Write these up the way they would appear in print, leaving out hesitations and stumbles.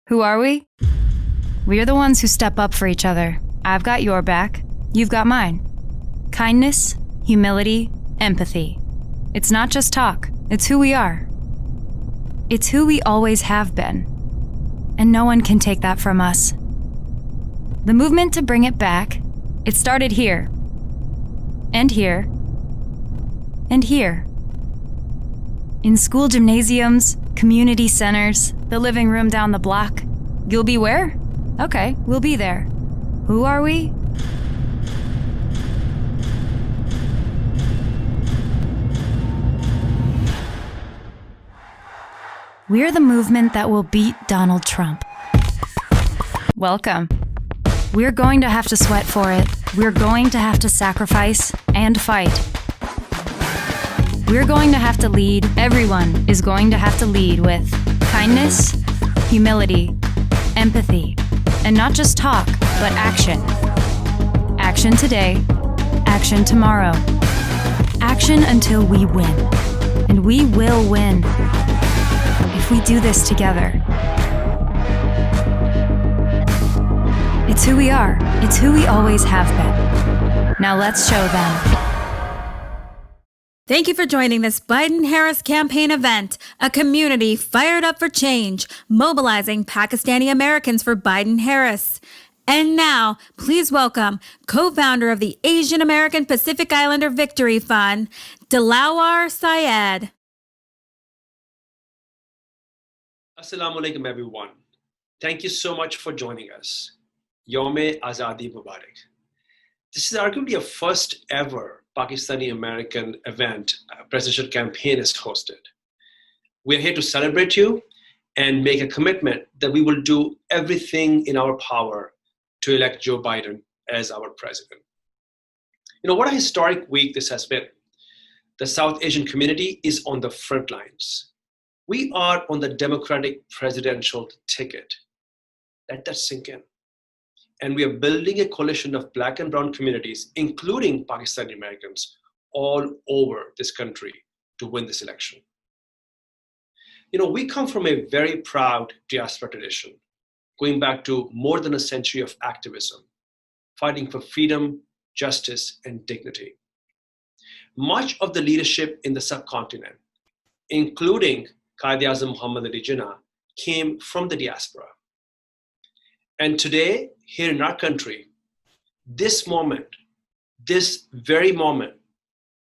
Who are we? We're the ones who step up for each other. I've got your back. You've got mine. Kindness, humility, empathy. It's not just talk. It's who we are. It's who we always have been. And no one can take that from us. The movement to bring it back, it started here. And here. And here. In school gymnasiums, community centers, the living room down the block. You'll be where? Okay, we'll be there. Who are we? We're the movement that will beat Donald Trump. Welcome. We're going to have to sweat for it. We're going to have to sacrifice and fight. We're going to have to lead. Everyone is going to have to lead with kindness, humility, empathy, and not just talk, but action. Action today, action tomorrow. Action until we win. And we will win if we do this together. It's who we are. It's who we always have been. Now let's show them. Thank you for joining this Biden-Harris campaign event, a community fired up for change, mobilizing Pakistani Americans for Biden-Harris. And now, please welcome co-founder of the Asian American Pacific Islander Victory Fund, Dilawar Syed. Assalamu alaikum, everyone. Thank you so much for joining us. Yawm-e Azadi Mubarak. This is arguably a first ever Pakistani American event a presidential campaign is hosted. We're here to celebrate you and make a commitment that we will do everything in our power to elect Joe Biden as our president. You know, what a historic week this has been. The South Asian community is on the front lines. We are on the Democratic presidential ticket. Let that sink in. And we are building a coalition of Black and brown communities, including Pakistani Americans, all over this country to win this election. You know, we come from a very proud diaspora tradition, going back to more than a century of activism, fighting for freedom, justice, and dignity. Much of the leadership in the subcontinent, including Quaid-e-Azam Muhammad Ali Jinnah, came from the diaspora. And today, here in our country, this moment, this very moment,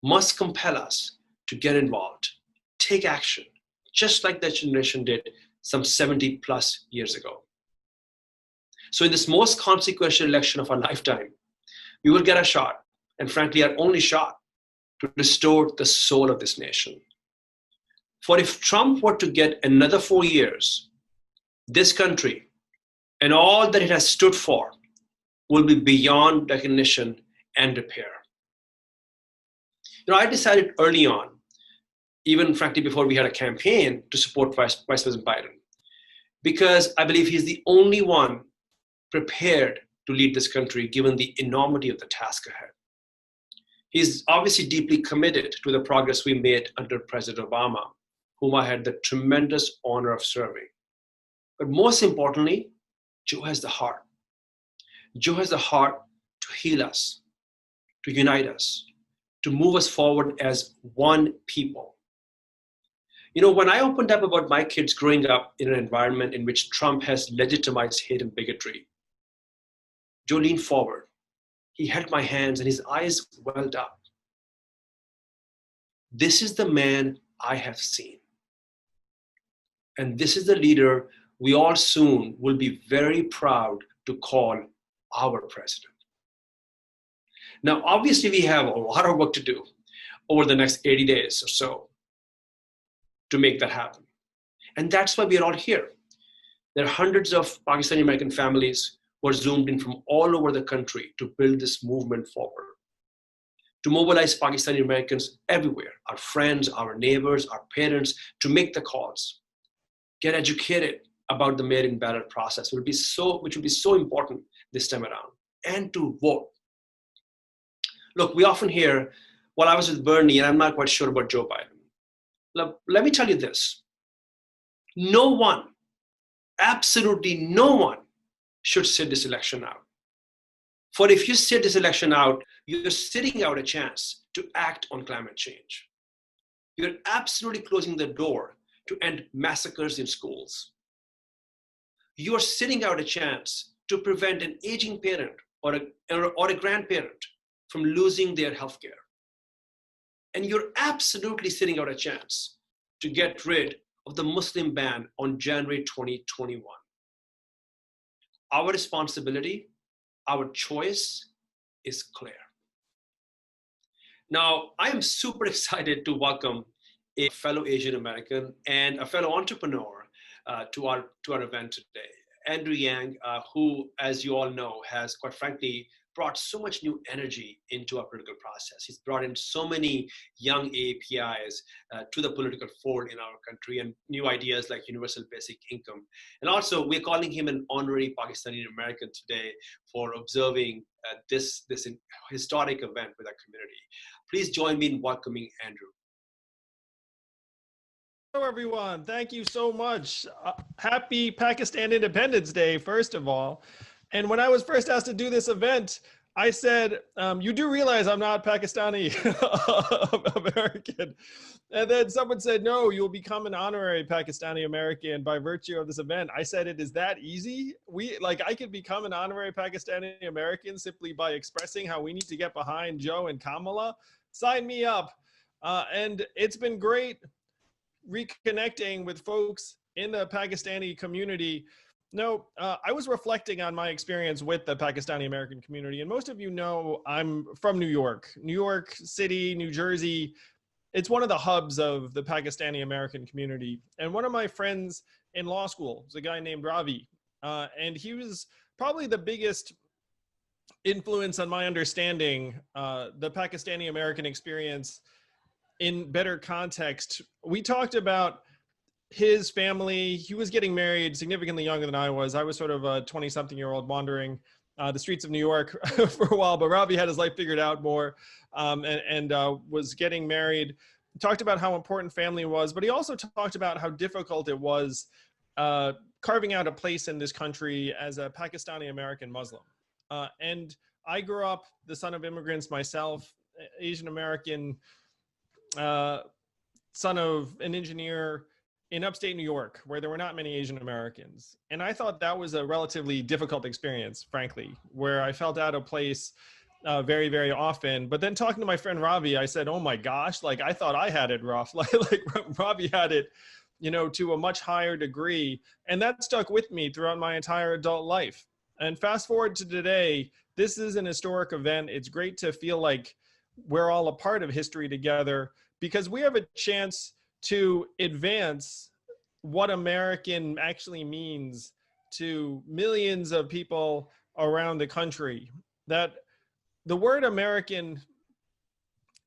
must compel us to get involved, take action, just like that generation did some 70 plus years ago. So in this most consequential election of our lifetime, we will get a shot, and frankly, our only shot, to restore the soul of this nation. For if Trump were to get another 4 years, this country and all that it has stood for will be beyond recognition and repair. You know, I decided early on, even frankly before we had a campaign, to support Vice President Biden, because I believe he's the only one prepared to lead this country given the enormity of the task ahead. He's obviously deeply committed to the progress we made under President Obama, whom I had the tremendous honor of serving. But most importantly, Joe has the heart. Joe has the heart to heal us, to unite us, to move us forward as one people. You know, when I opened up about my kids growing up in an environment in which Trump has legitimized hate and bigotry, Joe leaned forward. He held my hands and his eyes welled up. This is the man I have seen. And this is the leader we all soon will be very proud to call our president. Now, obviously, we have a lot of work to do over the next 80 days or so to make that happen. And that's why we are all here. There are hundreds of Pakistani American families who are zoomed in from all over the country to build this movement forward, to mobilize Pakistani Americans everywhere, our friends, our neighbors, our parents, to make the calls, get educated about the mail-in ballot process, which will be so important this time around, and to vote. Look, we often hear, well, I was with Bernie and I'm not quite sure about Joe Biden. Let me tell you this. No one absolutely no one should sit this election out. For if you sit this election out, you're sitting out a chance to act on climate change. You're absolutely closing the door to end massacres in schools. You're sitting out a chance to prevent an aging parent or a grandparent from losing their healthcare. And you're absolutely sitting out a chance to get rid of the Muslim ban on January 2021. Our responsibility, our choice is clear. Now, I am super excited to welcome a fellow Asian American and a fellow entrepreneur to our event today. Andrew Yang, who, as you all know, has quite frankly brought so much new energy into our political process. He's brought in so many young AAPIs to the political fold in our country, and new ideas like universal basic income. And also, we're calling him an honorary Pakistani American today for observing this historic event with our community. Please join me in welcoming Andrew. Hello, everyone. Thank you so much. Happy Pakistan Independence Day, first of all. And when I was first asked to do this event, I said, you do realize I'm not Pakistani American. And then someone said, no, you'll become an honorary Pakistani American by virtue of this event. I said, it is that easy? I could become an honorary Pakistani American simply by expressing how we need to get behind Joe and Kamala. Sign me up. And it's been great reconnecting with folks in the Pakistani community. No, I was reflecting on my experience with the Pakistani American community, and most of you know I'm from New York City, New Jersey. It's one of the hubs of the Pakistani American community. And one of my friends in law school is a guy named Ravi, and he was probably the biggest influence on my understanding the Pakistani American experience in better context. We talked about his family. He was getting married significantly younger than I was. I was sort of a 20-something-year-old wandering the streets of New York for a while, but Ravi had his life figured out more and was getting married. Talked about how important family was, but he also talked about how difficult it was carving out a place in this country as a Pakistani American Muslim. And I grew up the son of immigrants myself, Asian American, son of an engineer in upstate New York, where there were not many Asian Americans. And I thought that was a relatively difficult experience, frankly, where I felt out of place very, very often. But then talking to my friend Ravi, I said, oh my gosh, I thought I had it rough. like Ravi had it, to a much higher degree. And that stuck with me throughout my entire adult life. And fast forward to today, this is an historic event. It's great to feel like we're all a part of history together, because we have a chance to advance what American actually means to millions of people around the country. That the word American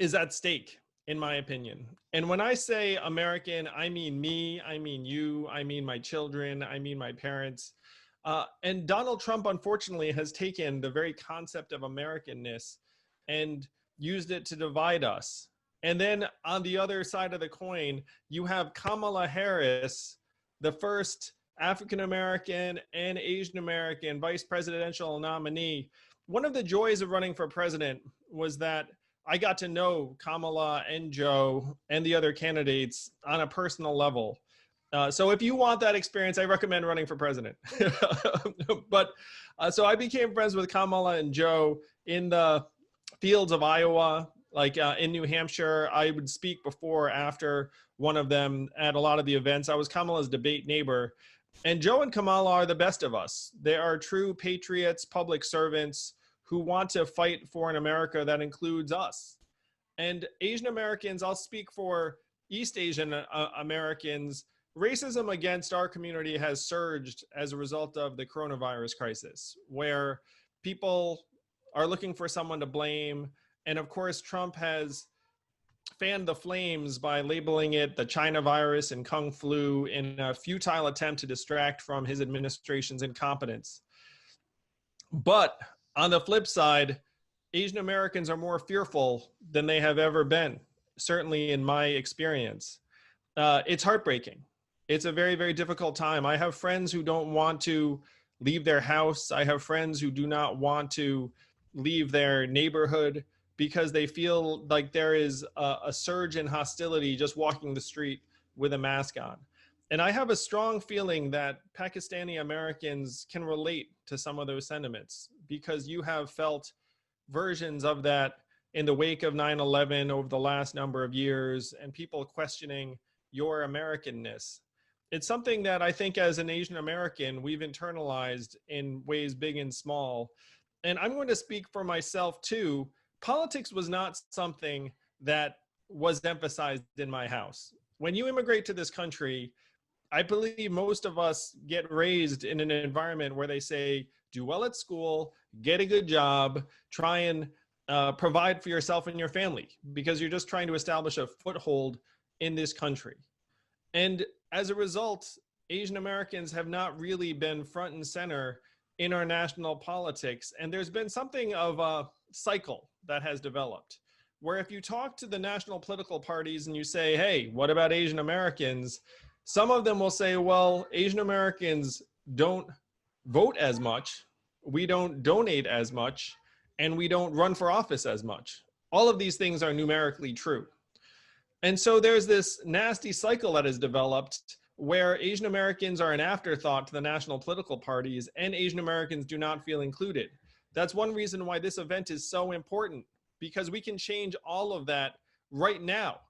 is at stake, in my opinion. And when I say American, I mean me, I mean you, I mean my children, I mean my parents. And Donald Trump, unfortunately, has taken the very concept of Americanness and used it to divide us. And then on the other side of the coin, you have Kamala Harris, the first African-American and Asian-American vice presidential nominee. One of the joys of running for president was that I got to know Kamala and Joe and the other candidates on a personal level. So if you want that experience, I recommend running for president. But so I became friends with Kamala and Joe in the fields of Iowa, in New Hampshire. I would speak before or after one of them at a lot of the events. I was Kamala's debate neighbor. And Joe and Kamala are the best of us. They are true patriots, public servants who want to fight for an America that includes us. And Asian Americans, I'll speak for East Asian Americans, racism against our community has surged as a result of the coronavirus crisis, where people are looking for someone to blame. And of course, Trump has fanned the flames by labeling it the China virus and Kung flu in a futile attempt to distract from his administration's incompetence. But on the flip side, Asian Americans are more fearful than they have ever been, certainly in my experience. It's heartbreaking. It's a very, very difficult time. I have friends who don't want to leave their house. I have friends who do not want to leave their neighborhood because they feel like there is a surge in hostility just walking the street with a mask on. And I have a strong feeling that Pakistani Americans can relate to some of those sentiments because you have felt versions of that in the wake of 9/11 over the last number of years, and people questioning your Americanness. It's something that I think as an Asian American, we've internalized in ways big and small. And I'm going to speak for myself too. Politics was not something that was emphasized in my house. When you immigrate to this country, I believe most of us get raised in an environment where they say, do well at school, get a good job, try and provide for yourself and your family, because you're just trying to establish a foothold in this country. And as a result, Asian Americans have not really been front and center in our national politics. And there's been something of a cycle that has developed, where if you talk to the national political parties and you say, hey, what about Asian Americans? Some of them will say, well, Asian Americans don't vote as much, we don't donate as much, and we don't run for office as much. All of these things are numerically true. And so there's this nasty cycle that has developed where Asian Americans are an afterthought to the national political parties and Asian Americans do not feel included. That's one reason why this event is so important, because we can change all of that right now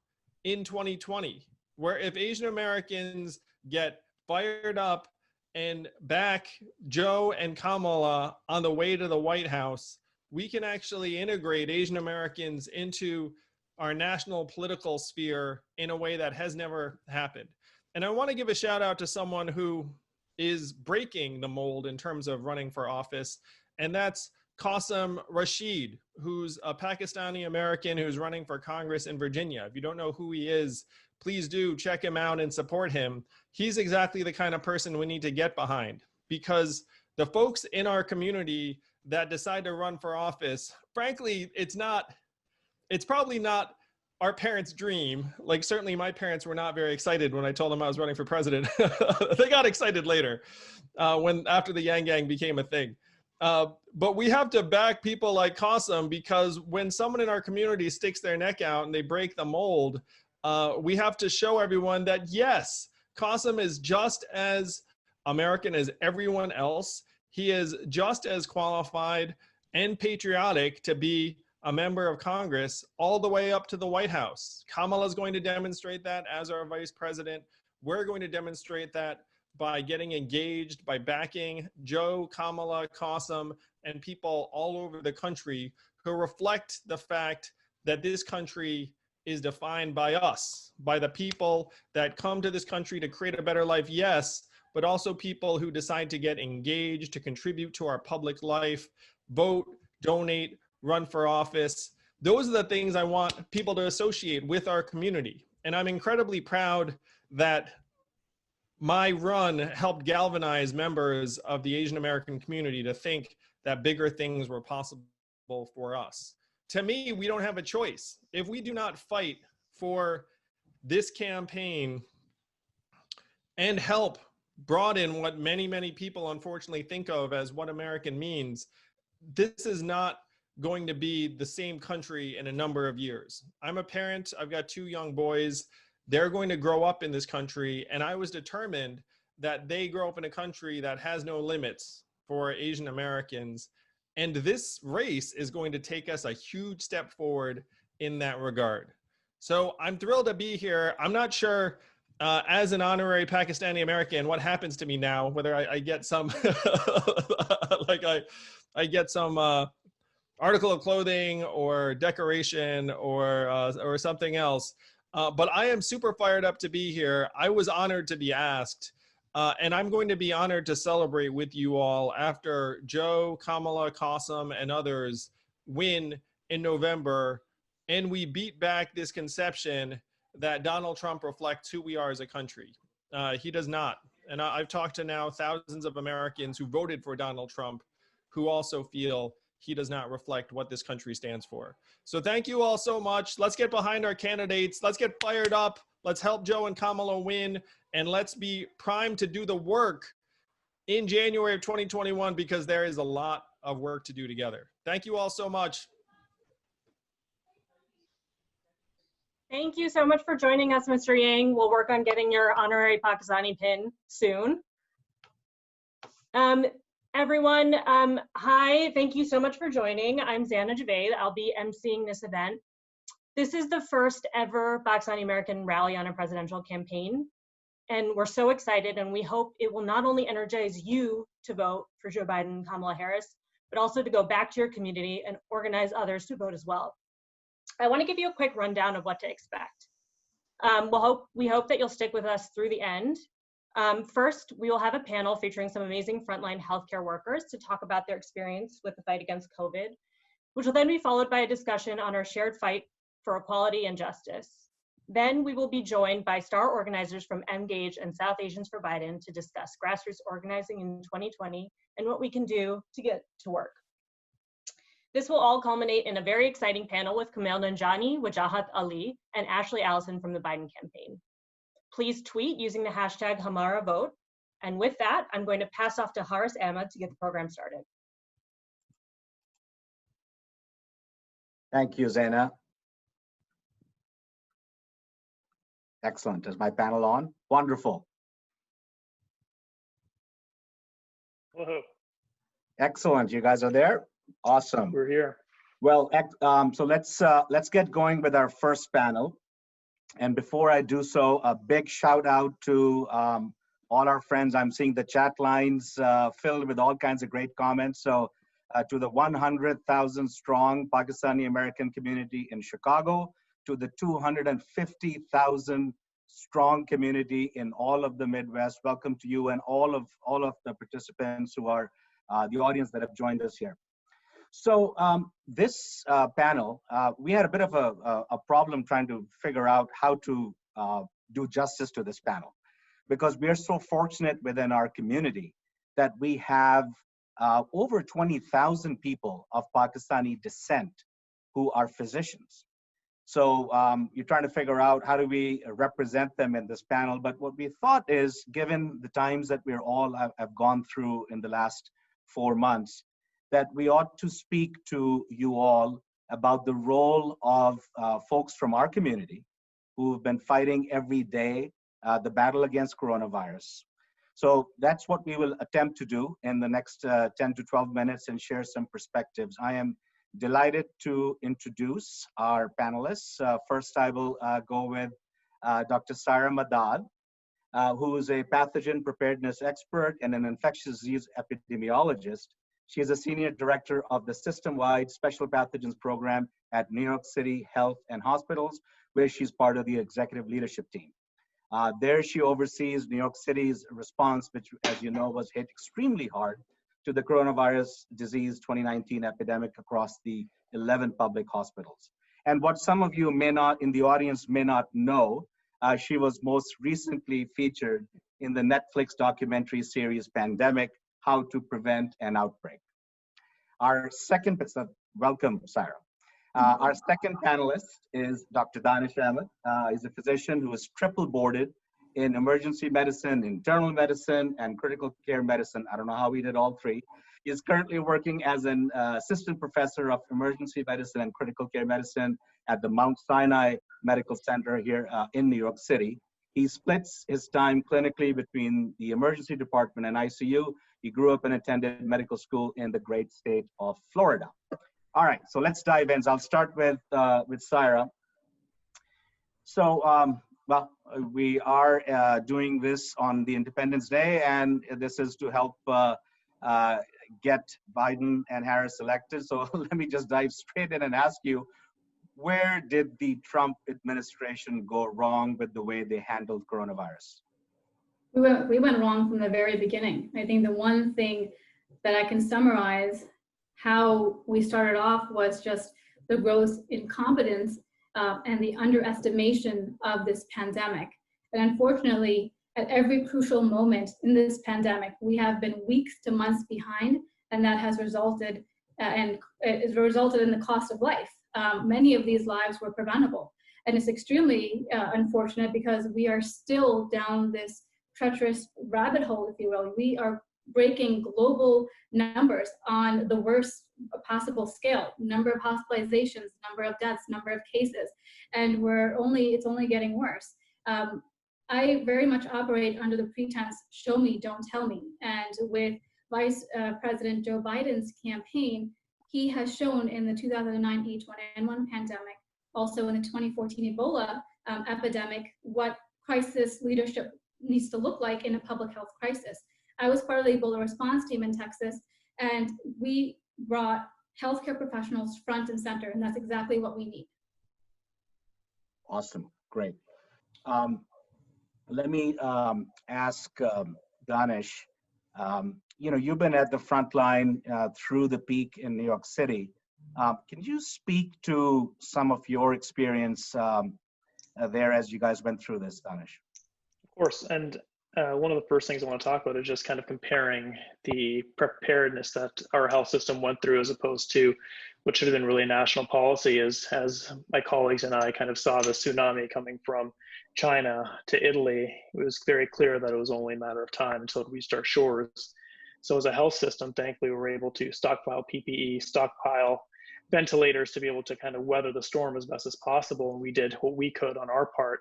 in 2020, where if Asian Americans get fired up and back Joe and Kamala on the way to the White House, we can actually integrate Asian Americans into our national political sphere in a way that has never happened. And I want to give a shout out to someone who is breaking the mold in terms of running for office, and that's Qasim Rashid, who's a Pakistani American who's running for Congress in Virginia. If you don't know who he is, please do check him out and support him. He's exactly the kind of person we need to get behind, because the folks in our community that decide to run for office, frankly, it's probably not our parents' dream. Like, certainly my parents were not very excited when I told them I was running for president. They got excited later after the Yang Gang became a thing. But we have to back people like Qasim, because when someone in our community sticks their neck out and they break the mold, we have to show everyone that, yes, Qasim is just as American as everyone else. He is just as qualified and patriotic to be a member of Congress all the way up to the White House. Kamala is going to demonstrate that as our vice president. We're going to demonstrate that by getting engaged, by backing Joe, Kamala, Qasim, and people all over the country who reflect the fact that this country is defined by us, by the people that come to this country to create a better life, yes, but also people who decide to get engaged, to contribute to our public life, vote, donate, run for office. Those are the things I want people to associate with our community. And I'm incredibly proud that my run helped galvanize members of the Asian American community to think that bigger things were possible for us. To me, we don't have a choice. If we do not fight for this campaign and help broaden what many, many people unfortunately think of as what American means, this is not going to be the same country in a number of years. I'm a parent, I've got 2 young boys. They're going to grow up in this country, and I was determined that they grow up in a country that has no limits for Asian Americans. And this race is going to take us a huge step forward in that regard. So I'm thrilled to be here. I'm not sure, as an honorary Pakistani American, what happens to me now, whether I get some, like I get some article of clothing or decoration or something else. But I am super fired up to be here. I was honored to be asked, and I'm going to be honored to celebrate with you all after Joe, Kamala, Qasim, and others win in November, and we beat back this conception that Donald Trump reflects who we are as a country. He does not. And I've talked to now thousands of Americans who voted for Donald Trump who also feel he does not reflect what this country stands for. So thank you all so much. Let's get behind our candidates. Let's get fired up. Let's help Joe and Kamala win, and let's be primed to do the work in January of 2021, because there is a lot of work to do together. Thank you all so much. Thank you so much for joining us, Mr. Yang. We'll work on getting your honorary Pakistani pin soon. Everyone, hi, thank you so much for joining. I'm Zana Javed. I'll be emceeing this event. This is the first ever Pakistani American rally on a presidential campaign. And we're so excited, and we hope it will not only energize you to vote for Joe Biden and Kamala Harris, but also to go back to your community and organize others to vote as well. I want to give you a quick rundown of what to expect. We hope that you'll stick with us through the end. First, we will have a panel featuring some amazing frontline healthcare workers to talk about their experience with the fight against COVID, which will then be followed by a discussion on our shared fight for equality and justice. Then we will be joined by star organizers from Engage and South Asians for Biden to discuss grassroots organizing in 2020 and what we can do to get to work. This will all culminate in a very exciting panel with Kumail Nanjiani, Wajahat Ali, and Ashley Allison from the Biden campaign. Please tweet using the hashtag #HamaraVote. And with that, I'm going to pass off to Ahmad to get the program started. Thank you, Zaina. Excellent. Is my panel on? Wonderful. Woohoo. Excellent. You guys are there? Awesome. We're here. Well, so let's get going with our first panel. And before I do so, a big shout out to all our friends. I'm seeing the chat lines filled with all kinds of great comments. So to the 100,000 strong Pakistani American community in Chicago, to the 250,000 strong community in all of the Midwest. Welcome to you and all of the participants who are the audience that have joined us here. So this panel, we had a bit of a problem trying to figure out how to do justice to this panel, because we are so fortunate within our community that we have over 20,000 people of Pakistani descent who are physicians. So you're trying to figure out how do we represent them in this panel. But what we thought is, given the times that we're all have gone through in the last 4 months, that we ought to speak to you all about the role of folks from our community who've been fighting every day the battle against coronavirus. So that's what we will attempt to do in the next 10 to 12 minutes and share some perspectives. I am delighted to introduce our panelists. First, I will go with Dr. Syra Madad, who is a pathogen preparedness expert and an infectious disease epidemiologist. She is a senior director of the system-wide special pathogens program at New York City Health and Hospitals, where she's part of the executive leadership team. There she oversees New York City's response, which, as you know, was hit extremely hard to the coronavirus disease 2019 epidemic across the 11 public hospitals. And what some of you may not, in the audience may not know, she was most recently featured in the Netflix documentary series Pandemic: How to Prevent an Outbreak. Our second, welcome, Syra. Our second panelist is Dr. Danish Ahmed. He's a physician who is triple boarded in emergency medicine, internal medicine, and critical care medicine. I don't know how he did all three. He is currently working as an assistant professor of emergency medicine and critical care medicine at the Mount Sinai Medical Center here in New York City. He splits his time clinically between the emergency department and ICU. He grew up and attended medical school in the great state of Florida. All right, so let's dive in. So I'll start with Syra. So, well, we are doing this on the Independence Day, and this is to help get Biden and Harris elected. So let me just dive straight in and ask you, where did the Trump administration go wrong with the way they handled coronavirus? We went wrong from the very beginning. I think the one thing that I can summarize how we started off was just the gross incompetence and the underestimation of this pandemic. And unfortunately, at every crucial moment in this pandemic, we have been weeks to months behind, and that has resulted in the cost of life. Many of these lives were preventable. And it's extremely unfortunate because we are still down this treacherous rabbit hole, if you will. We are breaking global numbers on the worst possible scale, number of hospitalizations, number of deaths, number of cases, and it's only getting worse. I very much operate under the pretense, show me, don't tell me. And with Vice President Joe Biden's campaign, he has shown in the 2009 H1N1 pandemic, also in the 2014 Ebola epidemic, what crisis leadership needs to look like in a public health crisis. I was part of the Ebola response team in Texas, and we brought healthcare professionals front and center, and that's exactly what we need. Awesome, great. Let me ask Danish. You've been at the front line through the peak in New York City. Can you speak to some of your experience there as you guys went through this, Danish? Of course, and one of the first things I want to talk about is just kind of comparing the preparedness that our health system went through as opposed to what should have been really national policy. As my colleagues and I kind of saw the tsunami coming from China to Italy, it was very clear that it was only a matter of time until it reached our shores. So as a health system, thankfully, we were able to stockpile PPE, stockpile ventilators to be able to kind of weather the storm as best as possible. And we did what we could on our part.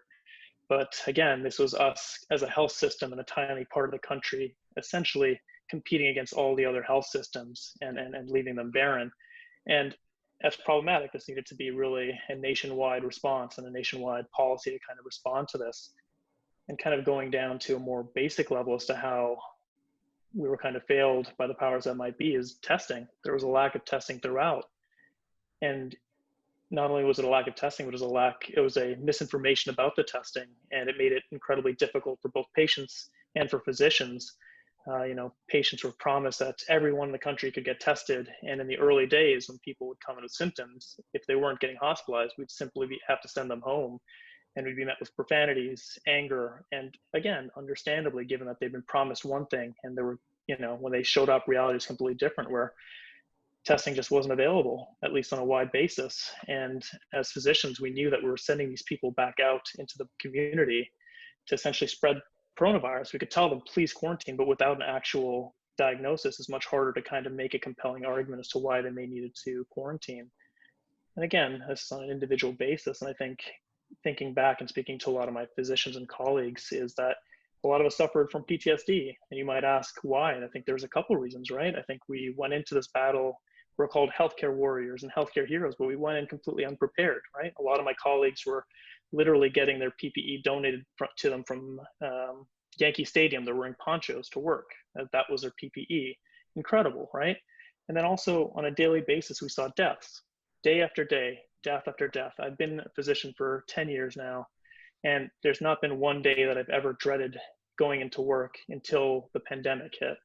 But again, this was us as a health system in a tiny part of the country, essentially competing against all the other health systems and leaving them barren. And that's problematic. This needed to be really a nationwide response and a nationwide policy to kind of respond to this. And kind of going down to a more basic level as to how we were kind of failed by the powers that might be is testing. There was a lack of testing throughout. And not only was it a lack of testing, but it was a misinformation about the testing, and it made it incredibly difficult for both patients and for physicians. Patients were promised that everyone in the country could get tested, and in the early days when people would come in with symptoms, if they weren't getting hospitalized, we'd simply have to send them home, and we'd be met with profanities, anger, and again, understandably, given that they've been promised one thing, and there were, when they showed up, reality was completely different, where testing just wasn't available, at least on a wide basis. And as physicians, we knew that we were sending these people back out into the community to essentially spread coronavirus. We could tell them, please quarantine, but without an actual diagnosis, it's much harder to kind of make a compelling argument as to why they may needed to quarantine. And again, this is on an individual basis. And I think thinking back and speaking to a lot of my physicians and colleagues is that a lot of us suffered from PTSD. And you might ask why. And I think there's a couple reasons, right? I think we went into this battle. We're called healthcare warriors and healthcare heroes, but we went in completely unprepared, right? A lot of my colleagues were literally getting their PPE donated to them from Yankee Stadium. They're wearing ponchos to work. That was their PPE. Incredible, right? And then also on a daily basis, we saw deaths, day after day, death after death. I've been a physician for 10 years now, and there's not been one day that I've ever dreaded going into work until the pandemic hit.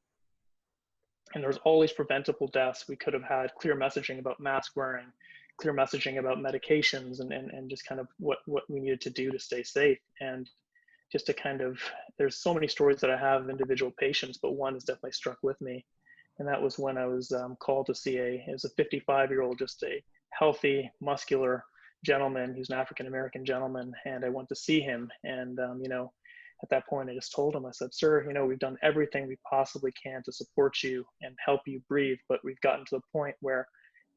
And there was always preventable deaths. We could have had clear messaging about mask wearing, clear messaging about medications, and just kind of what we needed to do to stay safe. And just to kind of, there's so many stories that I have of individual patients, but one has definitely struck with me. And that was when I was called to see it was a 55-year-old, just a healthy, muscular gentleman. He's an African-American gentleman. And I went to see him. And, at that point, I just told him, I said, sir, we've done everything we possibly can to support you and help you breathe, but we've gotten to the point where,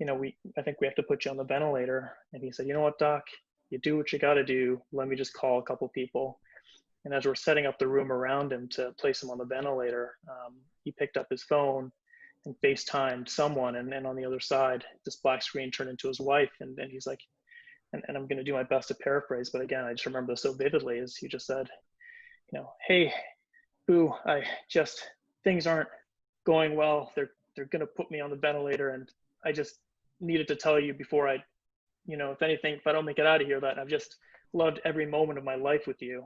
I think we have to put you on the ventilator. And he said, you know what, doc, you do what you got to do. Let me just call a couple people. And as we're setting up the room around him to place him on the ventilator, he picked up his phone and FaceTimed someone. And on the other side, this black screen turned into his wife. And he's like, and I'm going to do my best to paraphrase, but again, I just remember this so vividly, as he just said, hey, boo, things aren't going well. They're going to put me on the ventilator. And I just needed to tell you before I, if I don't make it out of here, that I've just loved every moment of my life with you.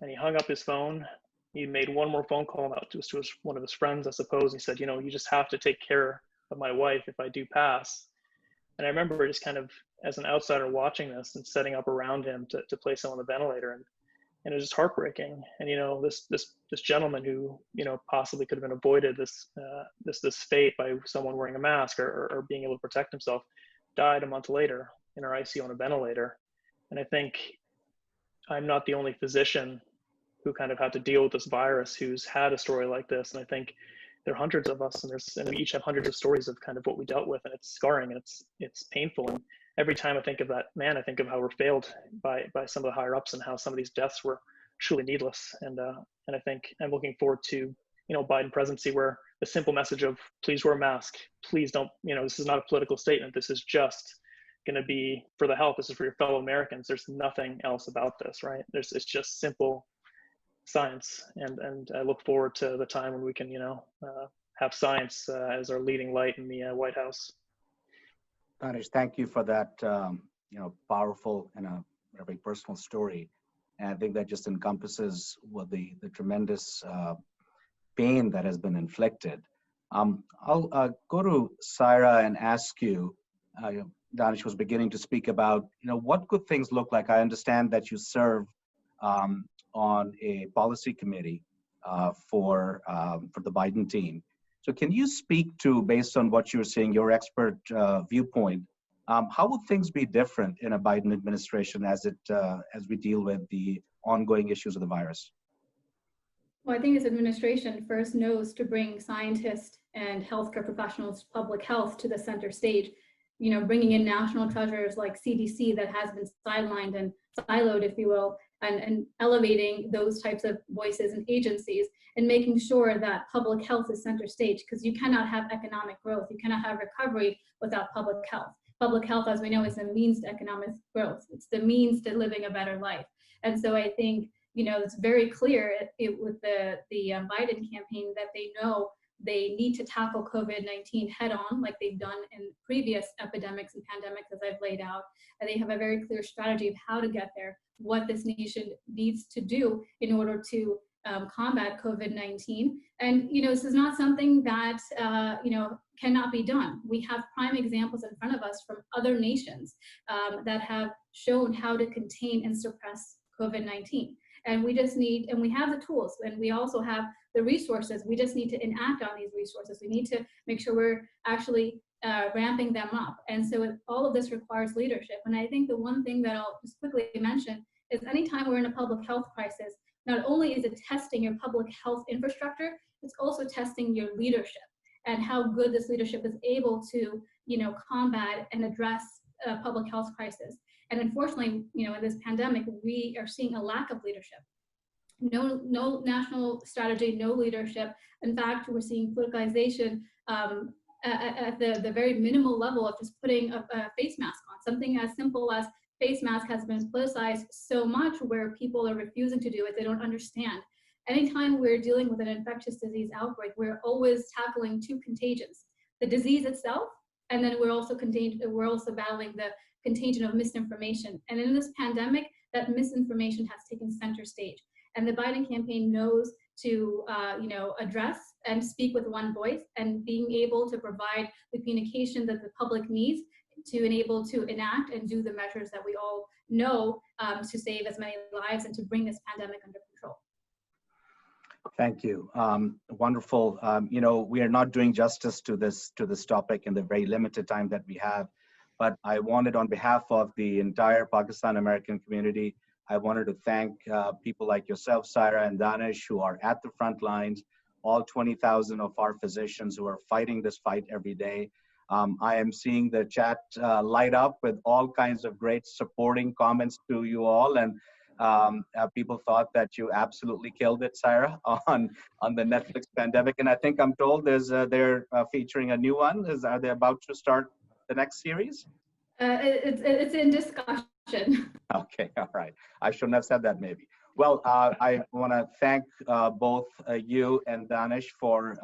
And he hung up his phone. He made one more phone call out to one of his friends, I suppose. He said, you just have to take care of my wife if I do pass. And I remember just kind of as an outsider watching this and setting up around him to place him on the ventilator. And it was just heartbreaking. And, this gentleman who, possibly could have been avoided this fate by someone wearing a mask or being able to protect himself, died a month later in our ICU on a ventilator. And I think I'm not the only physician who kind of had to deal with this virus who's had a story like this. And I think there are hundreds of us, and we each have hundreds of stories of kind of what we dealt with, and it's scarring, and it's painful. And every time I think of that man, I think of how we're failed by some of the higher ups and how some of these deaths were truly needless. And I think I'm looking forward to, Biden presidency, where the simple message of please wear a mask, please don't, this is not a political statement. This is just going to be for the health. This is for your fellow Americans. There's nothing else about this, right? It's just simple science. And I look forward to the time when we can, have science as our leading light in the White House. Danish, thank you for that, powerful and a very personal story. And I think that just encompasses what the tremendous pain that has been inflicted. I'll go to Syra and ask you, Danish was beginning to speak about, what could things look like? I understand that you serve on a policy committee for the Biden team. So can you speak to, based on what you're seeing, your expert viewpoint, how would things be different in a Biden administration as we deal with the ongoing issues of the virus? Well, I think this administration first knows to bring scientists and healthcare professionals, public health, to the center stage. Bringing in national treasures like CDC that has been sidelined and siloed, if you will, and elevating those types of voices and agencies, and making sure that public health is center stage, because you cannot have economic growth, you cannot have recovery without public health. Public health, as we know, is the means to economic growth. It's the means to living a better life. And so I think, it's very clear with the Biden campaign that they know they need to tackle COVID-19 head on, like they've done in previous epidemics and pandemics, as I've laid out. And they have a very clear strategy of how to get there, what this nation needs to do in order to combat COVID-19. And, this is not something that, cannot be done. We have prime examples in front of us from other nations that have shown how to contain and suppress COVID-19. And we just need, and we have the tools, and we also have the resources. We just need to enact on these resources. We need to make sure we're actually ramping them up. And so all of this requires leadership. And I think the one thing that I'll just quickly mention is anytime we're in a public health crisis, not only is it testing your public health infrastructure, it's also testing your leadership and how good this leadership is able to, combat and address a public health crisis. And unfortunately, in this pandemic, we are seeing a lack of leadership. No national strategy, no leadership. In fact, we're seeing politicization at the very minimal level of just putting a face mask on. Something as simple as face mask has been politicized so much where people are refusing to do it. They don't understand. Anytime we're dealing with an infectious disease outbreak, we're always tackling two contagions: the disease itself, and then we're also battling the contagion of misinformation. And in this pandemic, that misinformation has taken center stage. And the Biden campaign knows to address and speak with one voice, and being able to provide the communication that the public needs to enable to enact and do the measures that we all know to save as many lives and to bring this pandemic under control. Thank you. Wonderful. We are not doing justice to this topic in the very limited time that we have, but I wanted, on behalf of the entire Pakistan American community, I wanted to thank people like yourself, Syra and Danish, who are at the front lines, all 20,000 of our physicians who are fighting this fight every day. I am seeing the chat light up with all kinds of great supporting comments to you all, and people thought that you absolutely killed it, Syra, on the Netflix pandemic. And I think I'm told they're featuring a new one. Are they about to start the next series? It's in discussion. Okay, all right. I shouldn't have said that, maybe. Well, I want to thank both you and Danish for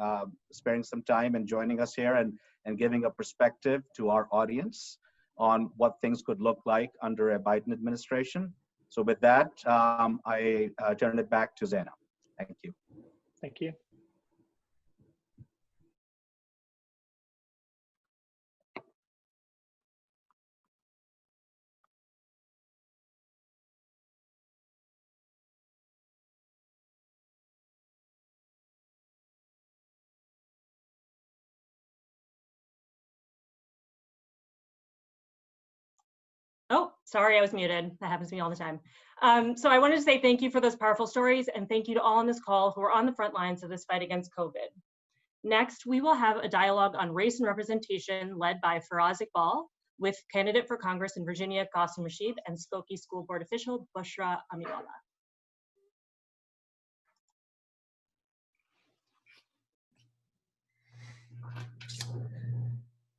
sparing some time and joining us here and giving a perspective to our audience on what things could look like under a Biden administration. So with that, I turn it back to Zaina. Thank you. Thank you. Oh, Sorry, I was muted. That happens to me all the time. So I wanted to say thank you for those powerful stories, and thank you to all on this call who are on the front lines of this fight against COVID. Next, we will have a dialogue on race and representation led by Faraz Iqbal with candidate for Congress in Virginia, Qasim Rashid, and Skokie School Board official, Bushra Amiwala.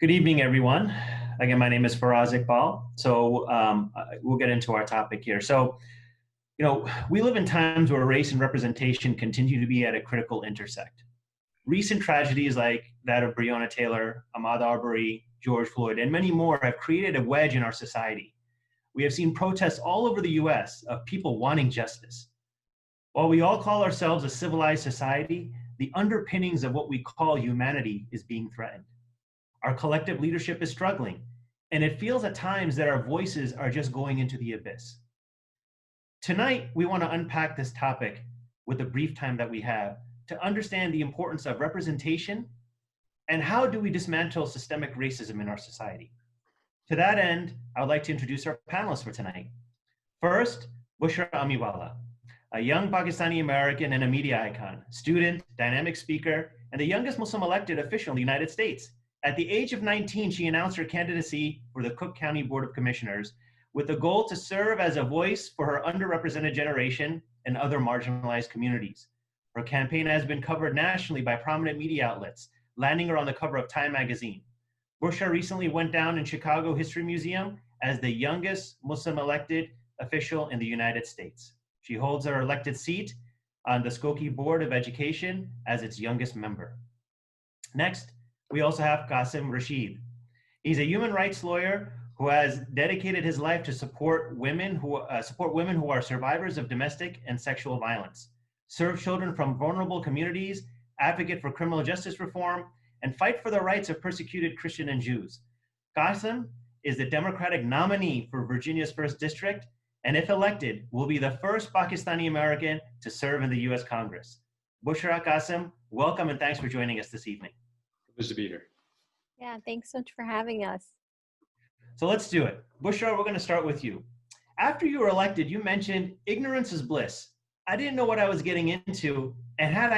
Good evening, everyone. Again, my name is Faraz Iqbal. So we'll get into our topic here. So, we live in times where race and representation continue to be at a critical intersect. Recent tragedies like that of Breonna Taylor, Ahmad Arbery, George Floyd, and many more have created a wedge in our society. We have seen protests all over the US of people wanting justice. While we all call ourselves a civilized society, the underpinnings of what we call humanity is being threatened. Our collective leadership is struggling, and it feels at times that our voices are just going into the abyss. Tonight, we want to unpack this topic with the brief time that we have to understand the importance of representation and how do we dismantle systemic racism in our society. To that end, I would like to introduce our panelists for tonight. First, Bushra Amiwala, a young Pakistani American and a media icon, student, dynamic speaker, and the youngest Muslim elected official in the United States. At the age of 19, she announced her candidacy for the Cook County Board of Commissioners with the goal to serve as a voice for her underrepresented generation and other marginalized communities. Her campaign has been covered nationally by prominent media outlets, landing her on the cover of Time magazine. Bushra recently went down in Chicago History Museum as the youngest Muslim elected official in the United States. She holds her elected seat on the Skokie Board of Education as its youngest member. Next, we also have Qasim Rashid. He's a human rights lawyer who has dedicated his life to support women who are survivors of domestic and sexual violence, serve children from vulnerable communities, advocate for criminal justice reform, and fight for the rights of persecuted Christian and Jews. Qasim is the Democratic nominee for Virginia's 1st District, and if elected, will be the first Pakistani American to serve in the US Congress. Bushra, Qasim, welcome and thanks for joining us this evening. Good to be here. Yeah, thanks so much for having us. So let's do it. Bushra, we're going to start with you. After you were elected, you mentioned ignorance is bliss. I didn't know what I was getting into, and had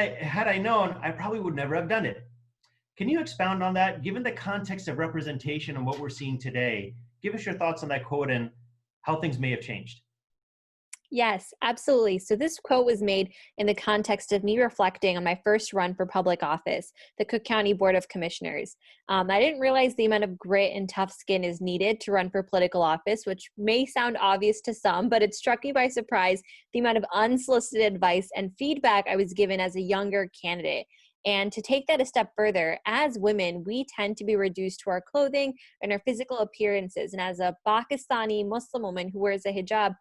I known, I probably would never have done it. Can you expound on that? Given the context of representation and what we're seeing today, give us your thoughts on that quote and how things may have changed. Yes, absolutely. So this quote was made in the context of me reflecting on my first run for public office, the Cook County Board of Commissioners. I didn't realize the amount of grit and tough skin is needed to run for political office, which may sound obvious to some, but it struck me by surprise the amount of unsolicited advice and feedback I was given as a younger candidate. And to take that a step further, as women, we tend to be reduced to our clothing and our physical appearances. And as a Pakistani Muslim woman who wears a hijab,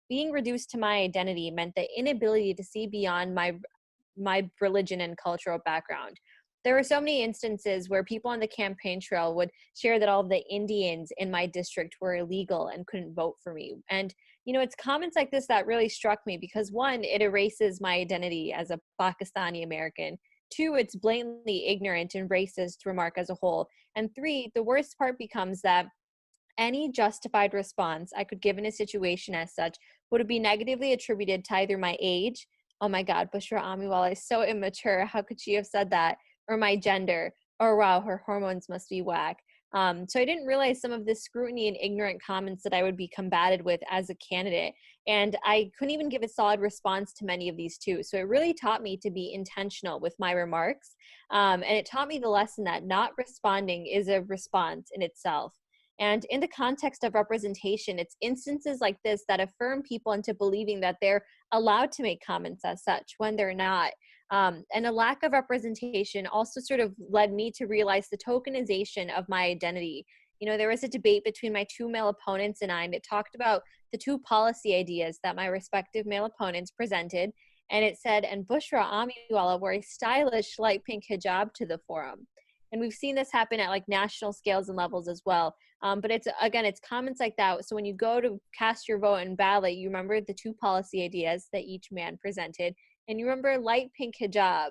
being reduced to my identity meant the inability to see beyond my religion and cultural background. There were so many instances where people on the campaign trail would share that all of the Indians in my district were illegal and couldn't vote for me. And, it's comments like this that really struck me because 1, it erases my identity as a Pakistani American. 2, it's blatantly ignorant and racist remark as a whole. And 3, the worst part becomes that any justified response I could give in a situation as such would be negatively attributed to either my age, oh my God, Bushra Amiwala is so immature, how could she have said that, or my gender, or wow, her hormones must be whack. So I didn't realize some of this scrutiny and ignorant comments that I would be combated with as a candidate. And I couldn't even give a solid response to many of these too. So it really taught me to be intentional with my remarks. And it taught me the lesson that not responding is a response in itself. And in the context of representation, it's instances like this that affirm people into believing that they're allowed to make comments as such when they're not. And a lack of representation also sort of led me to realize the tokenization of my identity. There was a debate between my 2 male opponents and I, and it talked about the 2 policy ideas that my respective male opponents presented. And it said, and Bushra Amiwala wore a stylish light pink hijab to the forum. And we've seen this happen at national scales and levels as well. But it's comments like that. So when you go to cast your vote and ballot, you remember the 2 policy ideas that each man presented, and you remember light pink hijab.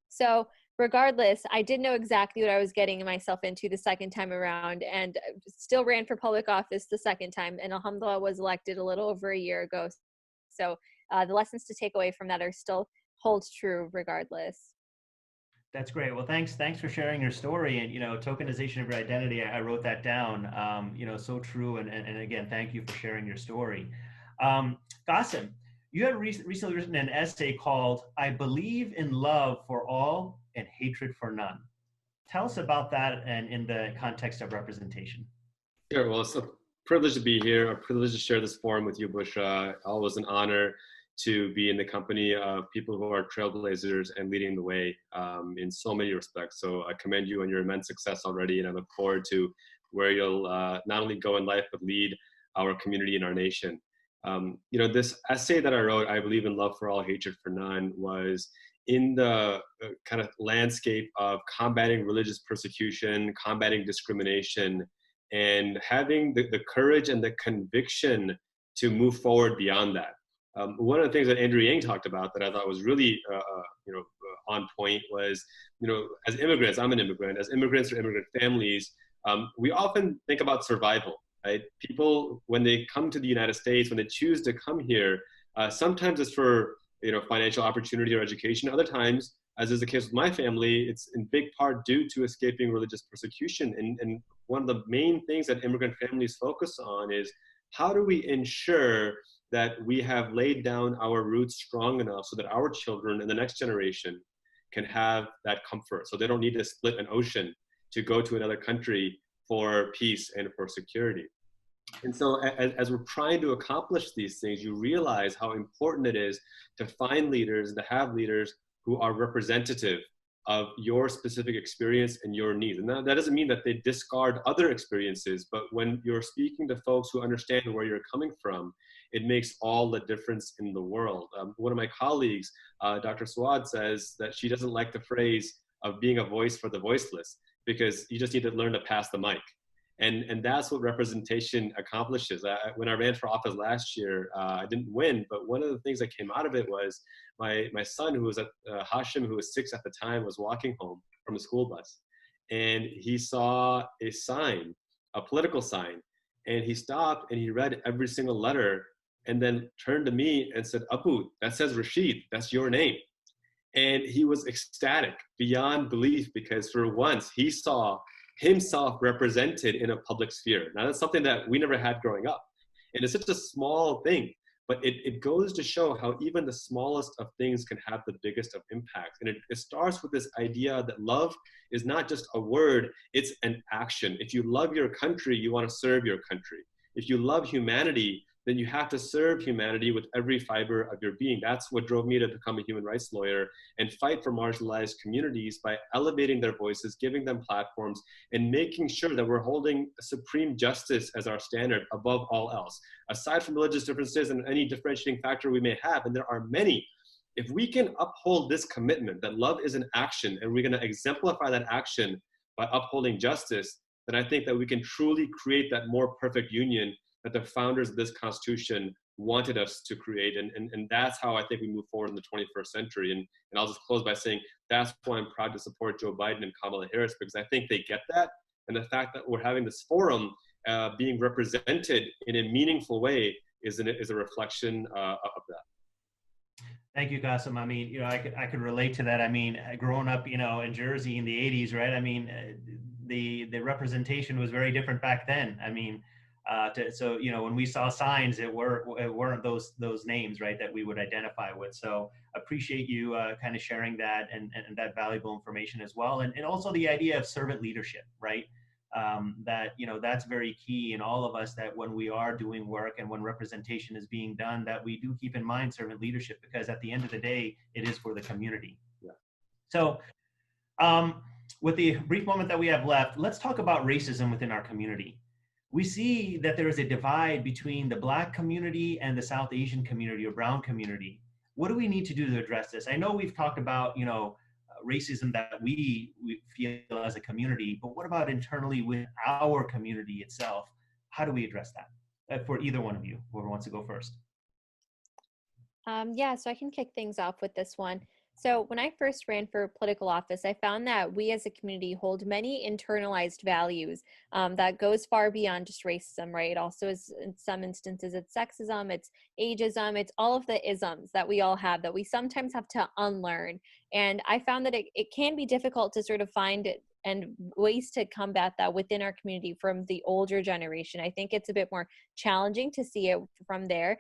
So regardless, I did know exactly what I was getting myself into the second time around, and still ran for public office the second time, and alhamdulillah was elected a little over a year ago. So the lessons to take away from that are still holds true regardless. That's great. Well, thanks for sharing your story, and tokenization of your identity. I wrote that down. So true. And again, thank you for sharing your story. Qasim, you have recently written an essay called "I Believe in Love for All and Hatred for None." Tell us about that, and in the context of representation. Sure. Well, it's a privilege to be here. A privilege to share this forum with you, Bushra. Always an honor to be in the company of people who are trailblazers and leading the way in so many respects. So I commend you on your immense success already, and I look forward to where you'll not only go in life, but lead our community and our nation. This essay that I wrote, I Believe in Love for All, Hatred for None, was in the kind of landscape of combating religious persecution, combating discrimination, and having the courage and the conviction to move forward beyond that. One of the things that Andrew Yang talked about that I thought was really, on point was, as immigrants, I'm an immigrant, as immigrants or immigrant families, we often think about survival, right? People, when they come to the United States, when they choose to come here, sometimes it's for, financial opportunity or education. Other times, as is the case with my family, it's in big part due to escaping religious persecution. And one of the main things that immigrant families focus on is, how do we ensure that we have laid down our roots strong enough so that our children and the next generation can have that comfort, so they don't need to split an ocean to go to another country for peace and for security. And so as we're trying to accomplish these things, you realize how important it is to find leaders, to have leaders who are representative of your specific experience and your needs. And that doesn't mean that they discard other experiences, but when you're speaking to folks who understand where you're coming from, it makes all the difference in the world. One of my colleagues, Dr. Swad, says that she doesn't like the phrase of being a voice for the voiceless, because you just need to learn to pass the mic. And that's what representation accomplishes. When I ran for office last year, I didn't win, but one of the things that came out of it was my son, who was at Hashim, who was 6 at the time, was walking home from a school bus, and he saw a sign, a political sign, and he stopped and he read every single letter, and then turned to me and said, "Apu, that says Rashid, that's your name." And he was ecstatic beyond belief, because for once he saw himself represented in a public sphere. Now, that's something that we never had growing up. And it's such a small thing, but it goes to show how even the smallest of things can have the biggest of impacts. And it starts with this idea that love is not just a word, it's an action. If you love your country, you want to serve your country. If you love humanity, then you have to serve humanity with every fiber of your being. That's what drove me to become a human rights lawyer and fight for marginalized communities by elevating their voices, giving them platforms, and making sure that we're holding supreme justice as our standard above all else. Aside from religious differences and any differentiating factor we may have, and there are many, if we can uphold this commitment that love is an action, and we're going to exemplify that action by upholding justice, then I think that we can truly create that more perfect union that the founders of this Constitution wanted us to create. And that's how I think we move forward in the 21st century. And I'll just close by saying that's why I'm proud to support Joe Biden and Kamala Harris, because I think they get that. And the fact that we're having this forum being represented in a meaningful way is a reflection of that. Thank you, Qasim. I mean, I could relate to that. I mean, growing up, in Jersey in the 80s, right? I mean, the representation was very different back then. I mean, so when we saw signs, it weren't those names, right, that we would identify with. So appreciate you kind of sharing that and that valuable information as well, and also the idea of servant leadership, right? That that's very key in all of us, that when we are doing work and when representation is being done, that we do keep in mind servant leadership, because at the end of the day, it is for the community. Yeah. So with the brief moment that we have left, let's talk about racism within our community. We see that there is a divide between the Black community and the South Asian community or brown community. What do we need to do to address this? I know we've talked about, racism that we feel as a community, but what about internally with our community itself? How do we address that? For either one of you, whoever wants to go first. Yeah, so I can kick things off with this one. So when I first ran for political office, I found that we as a community hold many internalized values that goes far beyond just racism, right? It also is, in some instances, it's sexism, it's ageism, it's all of the isms that we all have that we sometimes have to unlearn. And I found that it can be difficult to sort of find it and ways to combat that within our community from the older generation. I think it's a bit more challenging to see it from there.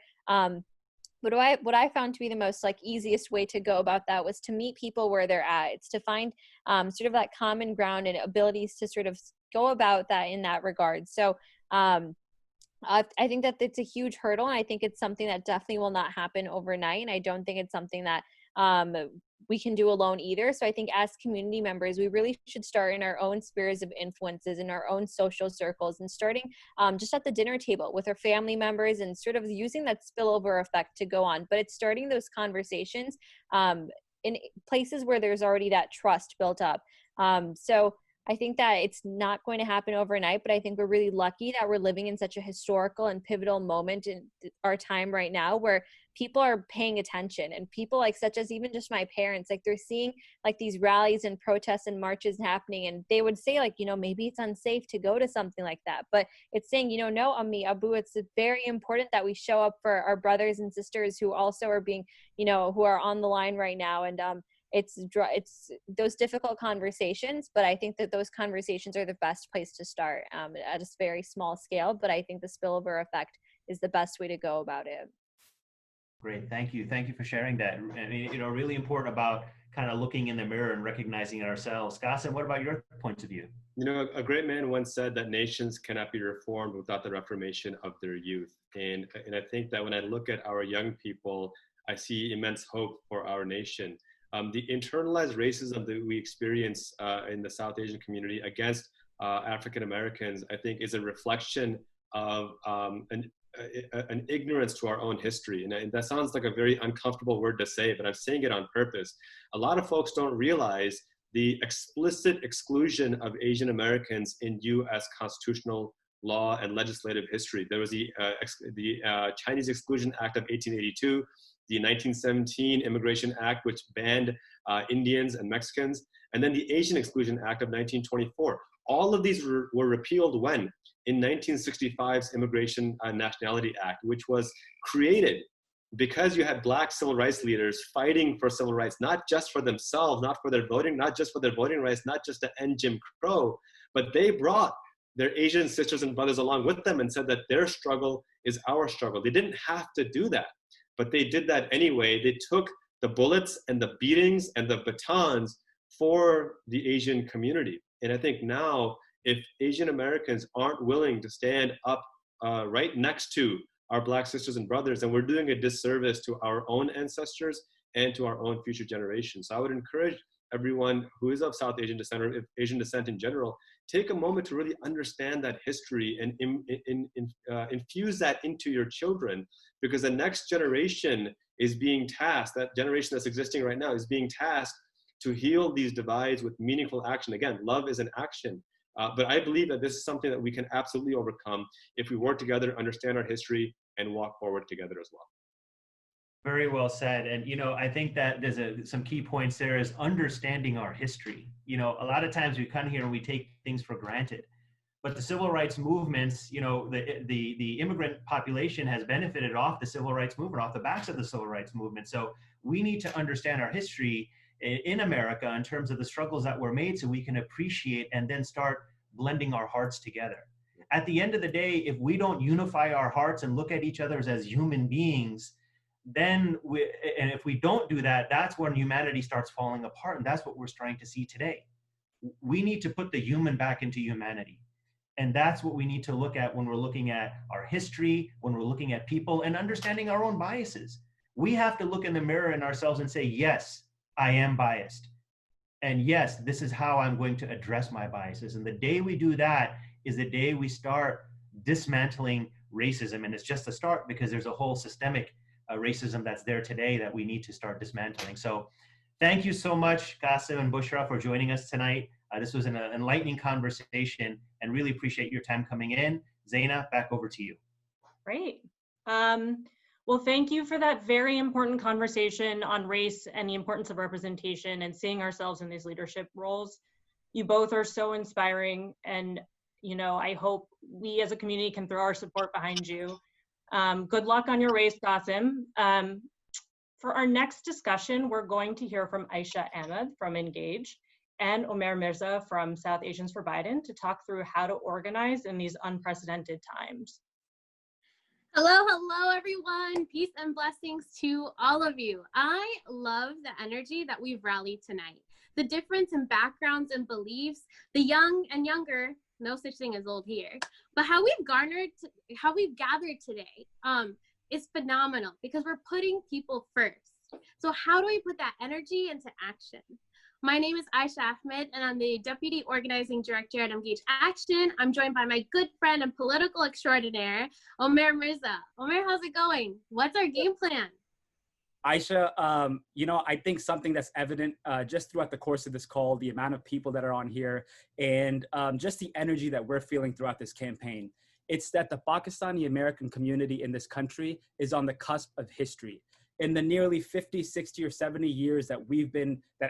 But what I found to be the most like easiest way to go about that was to meet people where they're at. It's to find sort of that common ground and abilities to sort of go about that in that regard. So I think that it's a huge hurdle, and I think it's something that definitely will not happen overnight. And I don't think it's something that we can do alone either. So I think as community members, we really should start in our own spheres of influences, in our own social circles, and starting just at the dinner table with our family members and sort of using that spillover effect to go on. But it's starting those conversations in places where there's already that trust built up. So I think that it's not going to happen overnight, but I think we're really lucky that we're living in such a historical and pivotal moment in our time right now where people are paying attention, and people like such as even just my parents, like they're seeing like these rallies and protests and marches happening, and they would say like, you know, maybe it's unsafe to go to something like that, but it's saying, you know, no, Ammi, Abu, it's very important that we show up for our brothers and sisters who also are being, you know, who are on the line right now. And it's those difficult conversations, but I think that those conversations are the best place to start at a very small scale. But I think the spillover effect is the best way to go about it. Great, thank you for sharing that. And you know, really important about kind of looking in the mirror and recognizing it ourselves. Qasim, what about your points of view? You know, a great man once said that nations cannot be reformed without the reformation of their youth. And I think that when I look at our young people, I see immense hope for our nation. The internalized racism that we experience in the South Asian community against African Americans, I think, is a reflection of an ignorance to our own history. And that sounds like a very uncomfortable word to say, but I'm saying it on purpose. A lot of folks don't realize the explicit exclusion of Asian Americans in U.S. constitutional law and legislative history. There was the Chinese Exclusion Act of 1882, the 1917 Immigration Act, which banned Indians and Mexicans, and then the Asian Exclusion Act of 1924. All of these were repealed when? In 1965's Immigration Nationality Act, which was created because you had Black civil rights leaders fighting for civil rights, not just for themselves, not for their voting, not just for their voting rights, not just to end Jim Crow, but they brought their Asian sisters and brothers along with them and said that their struggle is our struggle. They didn't have to do that, but they did that anyway. They took the bullets and the beatings and the batons for the Asian community. And I think now, if Asian Americans aren't willing to stand up right next to our Black sisters and brothers, then we're doing a disservice to our own ancestors and to our own future generations. So I would encourage everyone who is of South Asian descent or Asian descent in general, take a moment to really understand that history and infuse that into your children, because the next generation is being tasked, that generation that's existing right now is being tasked to heal these divides with meaningful action. Again, love is an action. But I believe that this is something that we can absolutely overcome if we work together, understand our history, and walk forward together as well. Very well said. And, you know, I think that there's some key points there is understanding our history. You know, a lot of times we come here and we take things for granted. But the civil rights movements, you know, the immigrant population has benefited off the civil rights movement, off the backs of the civil rights movement. So we need to understand our history in America in terms of the struggles that were made so we can appreciate and then start blending our hearts together. At the end of the day, if we don't unify our hearts and look at each other as human beings, then and if we don't do that, that's when humanity starts falling apart. And that's what we're starting to see today. We need to put the human back into humanity. And that's what we need to look at when we're looking at our history, when we're looking at people and understanding our own biases. We have to look in the mirror in ourselves and say, yes, I am biased. And yes, this is how I'm going to address my biases. And the day we do that is the day we start dismantling racism. And it's just a start because there's a whole systemic racism that's there today that we need to start dismantling. So thank you so much, Qasim and Bushra, for joining us tonight. This was an enlightening conversation and really appreciate your time coming in. Zaina, back over to you. Great. Well, thank you for that very important conversation on race and the importance of representation and seeing ourselves in these leadership roles. You both are so inspiring, and I hope we as a community can throw our support behind you. Good luck on your race, Qasim. For our next discussion, we're going to hear from Aysha Ahmed from Engage and Omair Mirza from South Asians for Biden to talk through how to organize in these unprecedented times. Hello, everyone. Peace and blessings to all of you. I love the energy that we've rallied tonight. The difference in backgrounds and beliefs, the young and younger, no such thing as old here, but how we've gathered today is phenomenal because we're putting people first. So how do we put that energy into action? My name is Aysha Ahmed, and I'm the Deputy Organizing Director at Engage Action. I'm joined by my good friend and political extraordinaire, Omair Mirza. Omair, how's it going? What's our game plan? Aysha, I think something that's evident just throughout the course of this call, the amount of people that are on here, and just the energy that we're feeling throughout this campaign. It's that the Pakistani American community in this country is on the cusp of history. In the nearly 50, 60, or 70 years that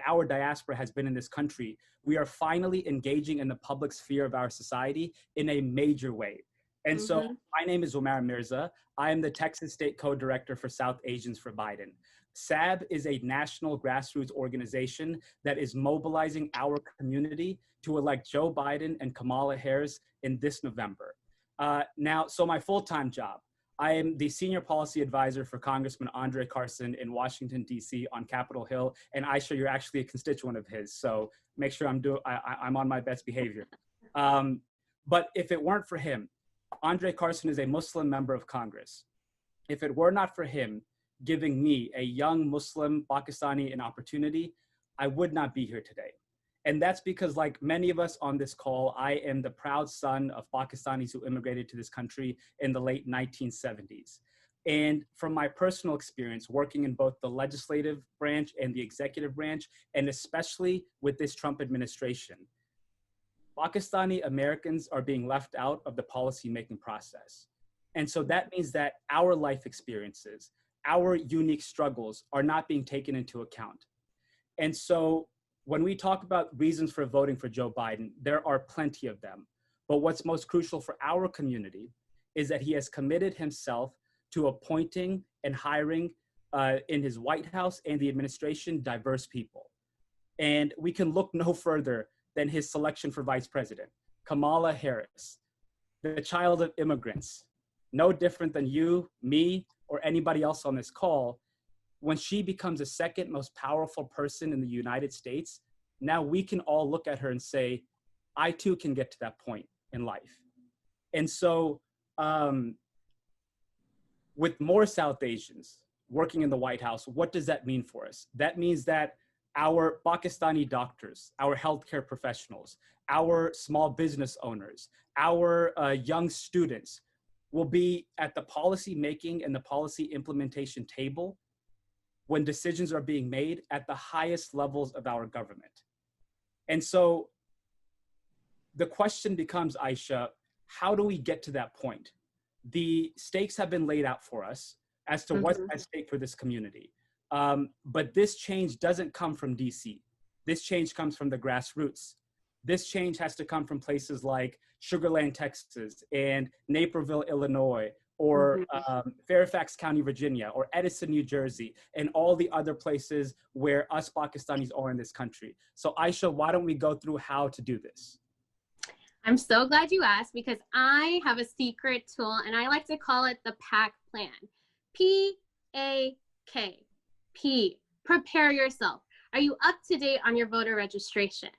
our diaspora has been in this country, we are finally engaging in the public sphere of our society in a major way. And so my name is Omair Mirza. I am the Texas State Co-Director for South Asians for Biden. SAB is a national grassroots organization that is mobilizing our community to elect Joe Biden and Kamala Harris in this November. So my full-time job, I am the Senior Policy Advisor for Congressman Andre Carson in Washington, D.C. on Capitol Hill. And Aysha, you're actually a constituent of his. So make sure I'm on my best behavior. But if it weren't for him, Andre Carson is a Muslim member of Congress. If it were not for him giving me, a young Muslim Pakistani, an opportunity, I would not be here today. And that's because, like many of us on this call, I am the proud son of Pakistanis who immigrated to this country in the late 1970s. And from my personal experience working in both the legislative branch and the executive branch, and especially with this Trump administration, Pakistani Americans are being left out of the policy-making process. And so that means that our life experiences, our unique struggles are not being taken into account. And so when we talk about reasons for voting for Joe Biden, there are plenty of them. But what's most crucial for our community is that he has committed himself to appointing and hiring in his White House and the administration diverse people. And we can look no further than his selection for vice president, Kamala Harris, the child of immigrants, no different than you, me, or anybody else on this call. When she becomes the second most powerful person in the United States, now we can all look at her and say, I too can get to that point in life. And so with more South Asians working in the White House, what does that mean for us? That means that our Pakistani doctors, our healthcare professionals, our small business owners, our young students will be at the policy making and the policy implementation table when decisions are being made at the highest levels of our government. And so the question becomes, Aysha, how do we get to that point? The stakes have been laid out for us as to what's at stake for this community. But this change doesn't come from DC. This change comes from the grassroots. This change has to come from places like Sugar Land, Texas, and Naperville, Illinois, or Fairfax County, Virginia, or Edison, New Jersey, and all the other places where us Pakistanis are in this country. So Aysha, why don't we go through how to do this? I'm so glad you asked because I have a secret tool and I like to call it the PAC plan. P-A-K. P, prepare yourself. Are you up to date on your voter registration?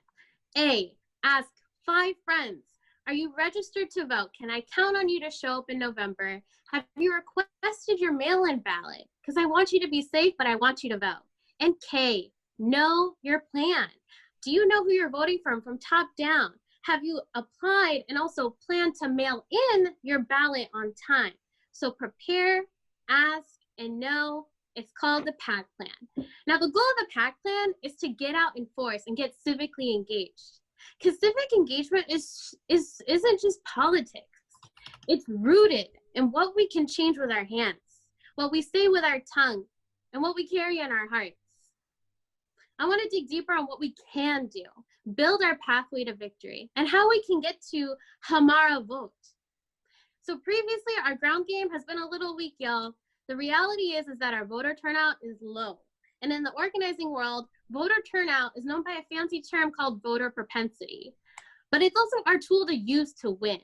A, ask 5 friends. Are you registered to vote? Can I count on you to show up in November? Have you requested your mail-in ballot? Because I want you to be safe, but I want you to vote. And K, know your plan. Do you know who you're voting from top down? Have you applied and also plan to mail in your ballot on time? So prepare, ask, and know. It's called the PAC plan. Now, the goal of the PAC plan is to get out in force and get civically engaged. Because civic engagement isn't just politics. It's rooted in what we can change with our hands. what we say with our tongue, and what we carry in our hearts. I want to dig deeper on what we can do, build our pathway to victory, and how we can get to Hamara vote. So previously, our ground game has been a little weak, y'all. The reality is that our voter turnout is low. And in the organizing world, voter turnout is known by a fancy term called voter propensity. But it's also our tool to use to win.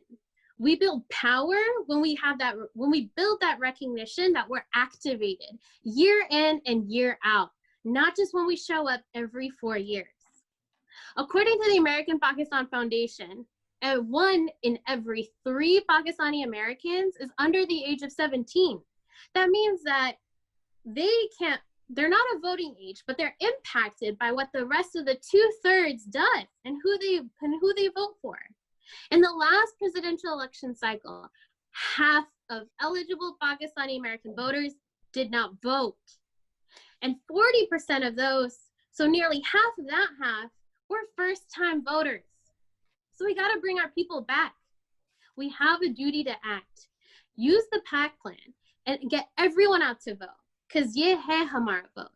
We build power when we build that recognition that we're activated year in and year out, not just when we show up every 4 years. According to the American Pakistan Foundation, 1 in every 3 Pakistani Americans is under the age of 17. That means that they're not of voting age, but they're impacted by what the rest of the 2/3 does and who they vote for. In the last presidential election cycle, half of eligible Pakistani American voters did not vote. And 40% of those, so nearly half of that half, were first-time voters. So we gotta bring our people back. We have a duty to act. Use the PAC plan and get everyone out to vote, because ye hai hamara vote.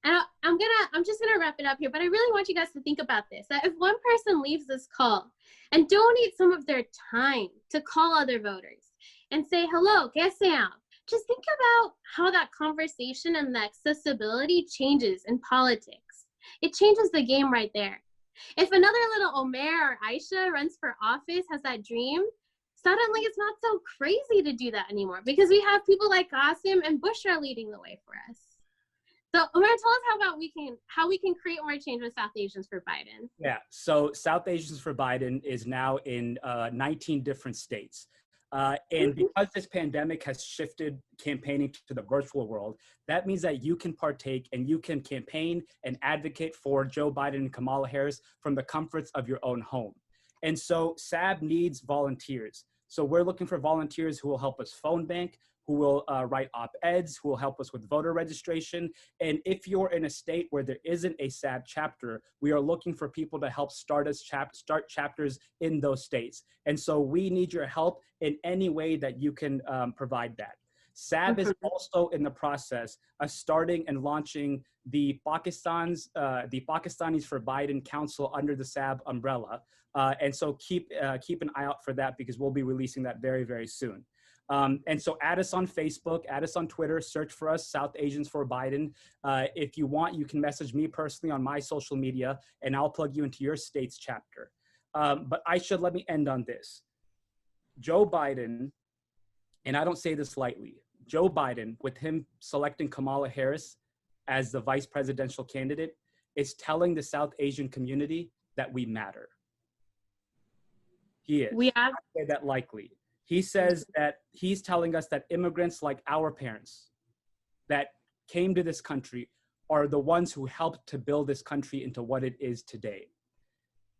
And I'm just gonna wrap it up here, but I really want you guys to think about this, that if one person leaves this call and donate some of their time to call other voters and say, hello, kaise aap? Just think about how that conversation and the accessibility changes in politics. It changes the game right there. If another little Omair or Aysha runs for office, has that dream, suddenly it's not so crazy to do that anymore because we have people like Qasim and Bushra leading the way for us. So Omair, tell us how we can create more change with South Asians for Biden. Yeah, so South Asians for Biden is now in 19 different states. And because this pandemic has shifted campaigning to the virtual world, that means that you can partake and you can campaign and advocate for Joe Biden and Kamala Harris from the comforts of your own home. And so SAB needs volunteers. So we're looking for volunteers who will help us phone bank, who will write op-eds, who will help us with voter registration. And if you're in a state where there isn't a SAB chapter, we are looking for people to help start chapters in those states. And so we need your help in any way that you can provide that. SAB is also in the process of starting and launching the Pakistanis for Biden Council under the SAB umbrella. And so keep an eye out for that because we'll be releasing that very, very soon. And so add us on Facebook, add us on Twitter, search for us, South Asians for Biden. If you want, you can message me personally on my social media and I'll plug you into your state's chapter. But let me end on this. Joe Biden, and I don't say this lightly, Joe Biden, with him selecting Kamala Harris as the vice presidential candidate, is telling the South Asian community that we matter. He is. I say that likely. He says that he's telling us that immigrants like our parents that came to this country are the ones who helped to build this country into what it is today.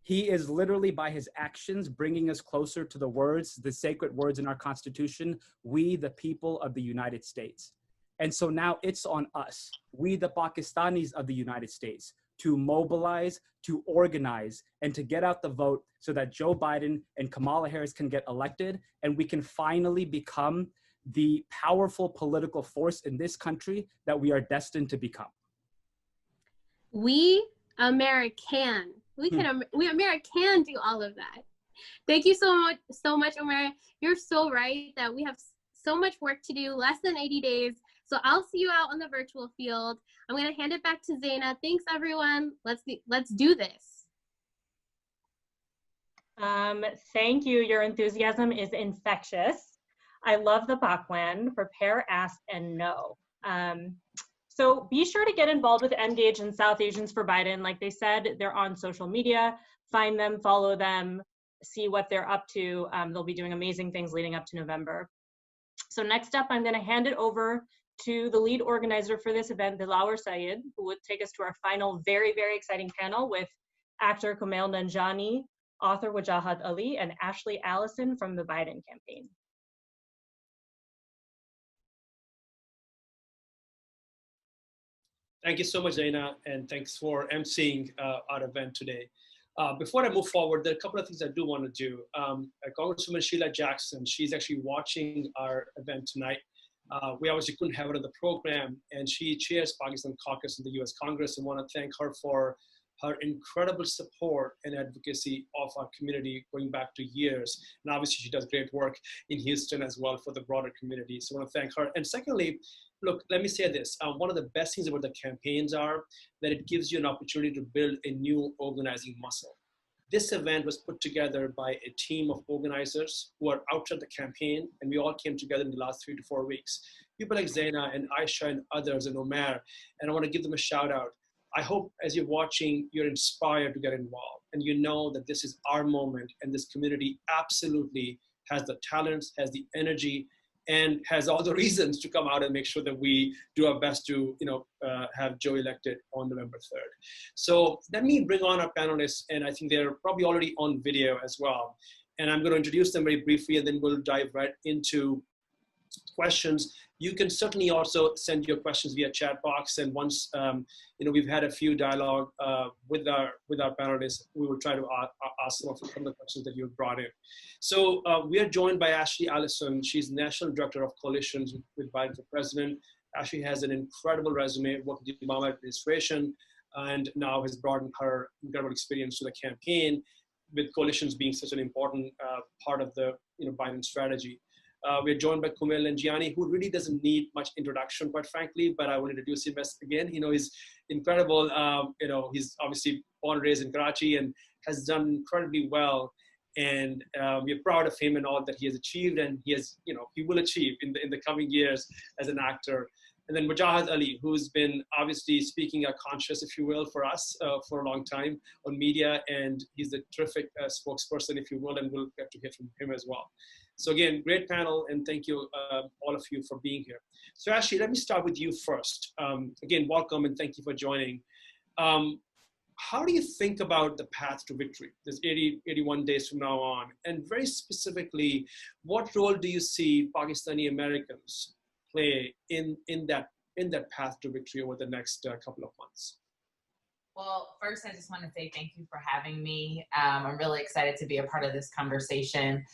He is literally by his actions bringing us closer to the words, the sacred words in our Constitution, we the people of the United States. And so now it's on us, we the Pakistanis of the United States, to mobilize, to organize, and to get out the vote so that Joe Biden and Kamala Harris can get elected and we can finally become the powerful political force in this country that we are destined to become. We American, we American do all of that. Thank you so much, Omair. You're so right that we have so much work to do, less than 80 days. So I'll see you out on the virtual field. I'm going to hand it back to Zaina. Thanks, everyone. Let's do this. Thank you. Your enthusiasm is infectious. I love the PAC plan, prepare, ask, and know. So be sure to get involved with Engage and South Asians for Biden. Like they said, they're on social media. Find them, follow them, see what they're up to. They'll be doing amazing things leading up to November. So next up, I'm going to hand it over to the lead organizer for this event, Dilawar Syed, who would take us to our final very, very exciting panel with actor Kumail Nanjiani, author Wajahat Ali, and Ashley Allison from the Biden campaign. Thank you so much, Zaina, and thanks for emceeing our event today. Before I move forward, there are a couple of things I do want to do. Congresswoman Sheila Jackson, she's actually watching our event tonight. We obviously couldn't have her on the program, and she chairs Pakistan caucus in the US Congress, and want to thank her for her incredible support and advocacy of our community going back to years. And obviously she does great work in Houston as well for the broader community. So I want to thank her. And secondly, look, let me say this. One of the best things about the campaigns are that it gives you an opportunity to build a new organizing muscle. This event was put together by a team of organizers who are out at the campaign, and we all came together in the last 3 to 4 weeks. People like Zaina and Aysha and others and Omair, and I want to give them a shout out. I hope as you're watching, you're inspired to get involved, and you know that this is our moment, and this community absolutely has the talents, has the energy, and has all the reasons to come out and make sure that we do our best to, have Joe elected on November 3rd. So let me bring on our panelists, and I think they're probably already on video as well. And I'm going to introduce them very briefly, and then we'll dive right into questions. You can certainly also send your questions via chat box, and once we've had a few dialogue with our panelists, we will try to ask some of the questions that you've brought in. So we are joined by Ashley Allison. She's National Director of Coalitions with Biden for President. Ashley has an incredible resume working with the Obama administration, and now has broadened her incredible experience to the campaign, with coalitions being such an important part of the Biden strategy. We're joined by Kumail Nanjiani, who really doesn't need much introduction, quite frankly, but I will introduce him again. He's incredible. He's obviously born and raised in Karachi and has done incredibly well. And we're proud of him and all that he has achieved, and he will achieve in the coming years as an actor. And then Wajahat Ali, who's been obviously speaking a conscience, if you will, for us for a long time on media, and he's a terrific spokesperson, if you will, and we'll get to hear from him as well. So again, great panel, and thank you, all of you, for being here. So Ashley, let me start with you first. Again, welcome, and thank you for joining. How do you think about the path to victory? There's 81 days from now on, and very specifically, what role do you see Pakistani Americans play in that path to victory over the next couple of months? Well, first, I just want to say thank you for having me. I'm really excited to be a part of this conversation.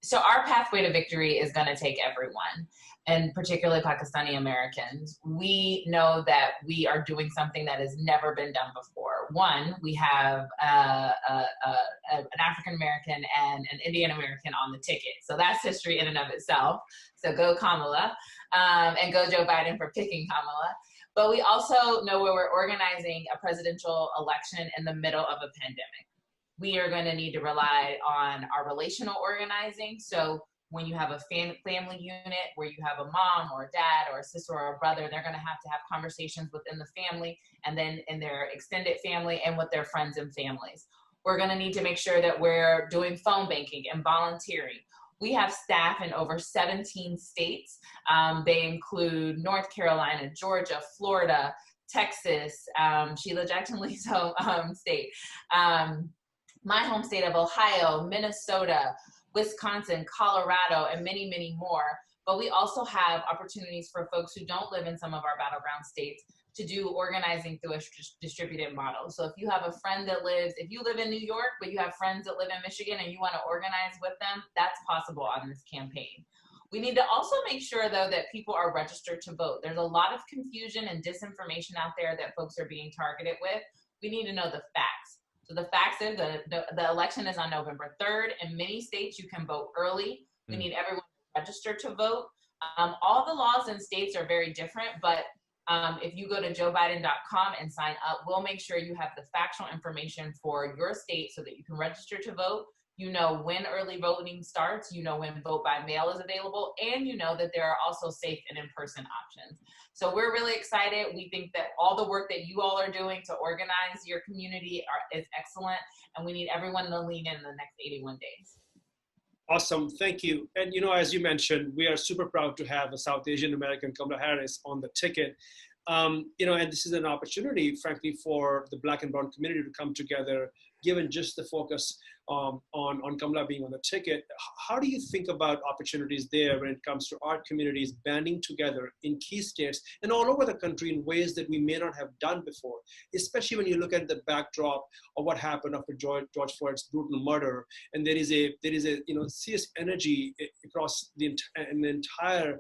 So our pathway to victory is going to take everyone, and particularly Pakistani Americans. We know that we are doing something that has never been done before. One, we have an African American and an Indian American on the ticket. So that's history in and of itself. So go Kamala, and go Joe Biden for picking Kamala. But we also know where we're organizing a presidential election in the middle of a pandemic. We are going to need to rely on our relational organizing. So when you have a family unit where you have a mom or a dad or a sister or a brother, they're going to have conversations within the family, and then in their extended family and with their friends and families. We're going to need to make sure that we're doing phone banking and volunteering. We have staff in over 17 states. They include North Carolina, Georgia, Florida, Texas, Sheila Jackson-Lee's home state, my home state of Ohio, Minnesota, Wisconsin, Colorado, and many, many more. But we also have opportunities for folks who don't live in some of our battleground states to do organizing through a distributed model. So if you have a friend that if you live in New York, but you have friends that live in Michigan and you want to organize with them, that's possible on this campaign. We need to also make sure, though, that people are registered to vote. There's a lot of confusion and disinformation out there that folks are being targeted with. We need to know the facts. So the facts is the election is on November 3rd. In many states, you can vote early. We need everyone to register to vote. All the laws in states are very different, but if you go to joebiden.com and sign up, we'll make sure you have the factual information for your state so that you can register to vote. You know when early voting starts, you know when vote by mail is available, and you know that there are also safe and in-person options. So we're really excited. We think that all the work that you all are doing to organize your community is excellent, and we need everyone to lean in the next 81 days. Awesome, thank you. And as you mentioned, we are super proud to have a South Asian American, Kamala Harris, on the ticket. And this is an opportunity, frankly, for the Black and Brown community to come together, given just the focus on Kamala being on the ticket. How do you think about opportunities there when it comes to our communities banding together in key states and all over the country in ways that we may not have done before, especially when you look at the backdrop of what happened after George Floyd's brutal murder, and there is a serious energy, across the entire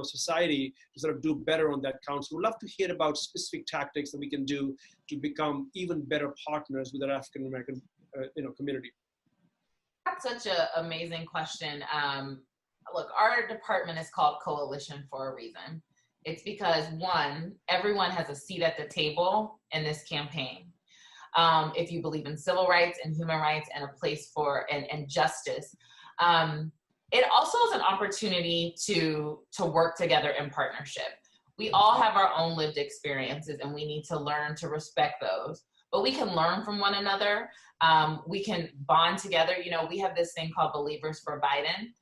society to sort of do better on that count. So we'd love to hear about specific tactics that we can do to become even better partners with our African American community. That's such an amazing question. Look, our department is called Coalition for a reason. It's because, one, everyone has a seat at the table in this campaign. If you believe in civil rights and human rights and a place for and justice, it also is an opportunity to work together in partnership. We all have our own lived experiences, and we need to learn to respect those. But we can learn from one another. We can bond together. We have this thing called Believers for Biden.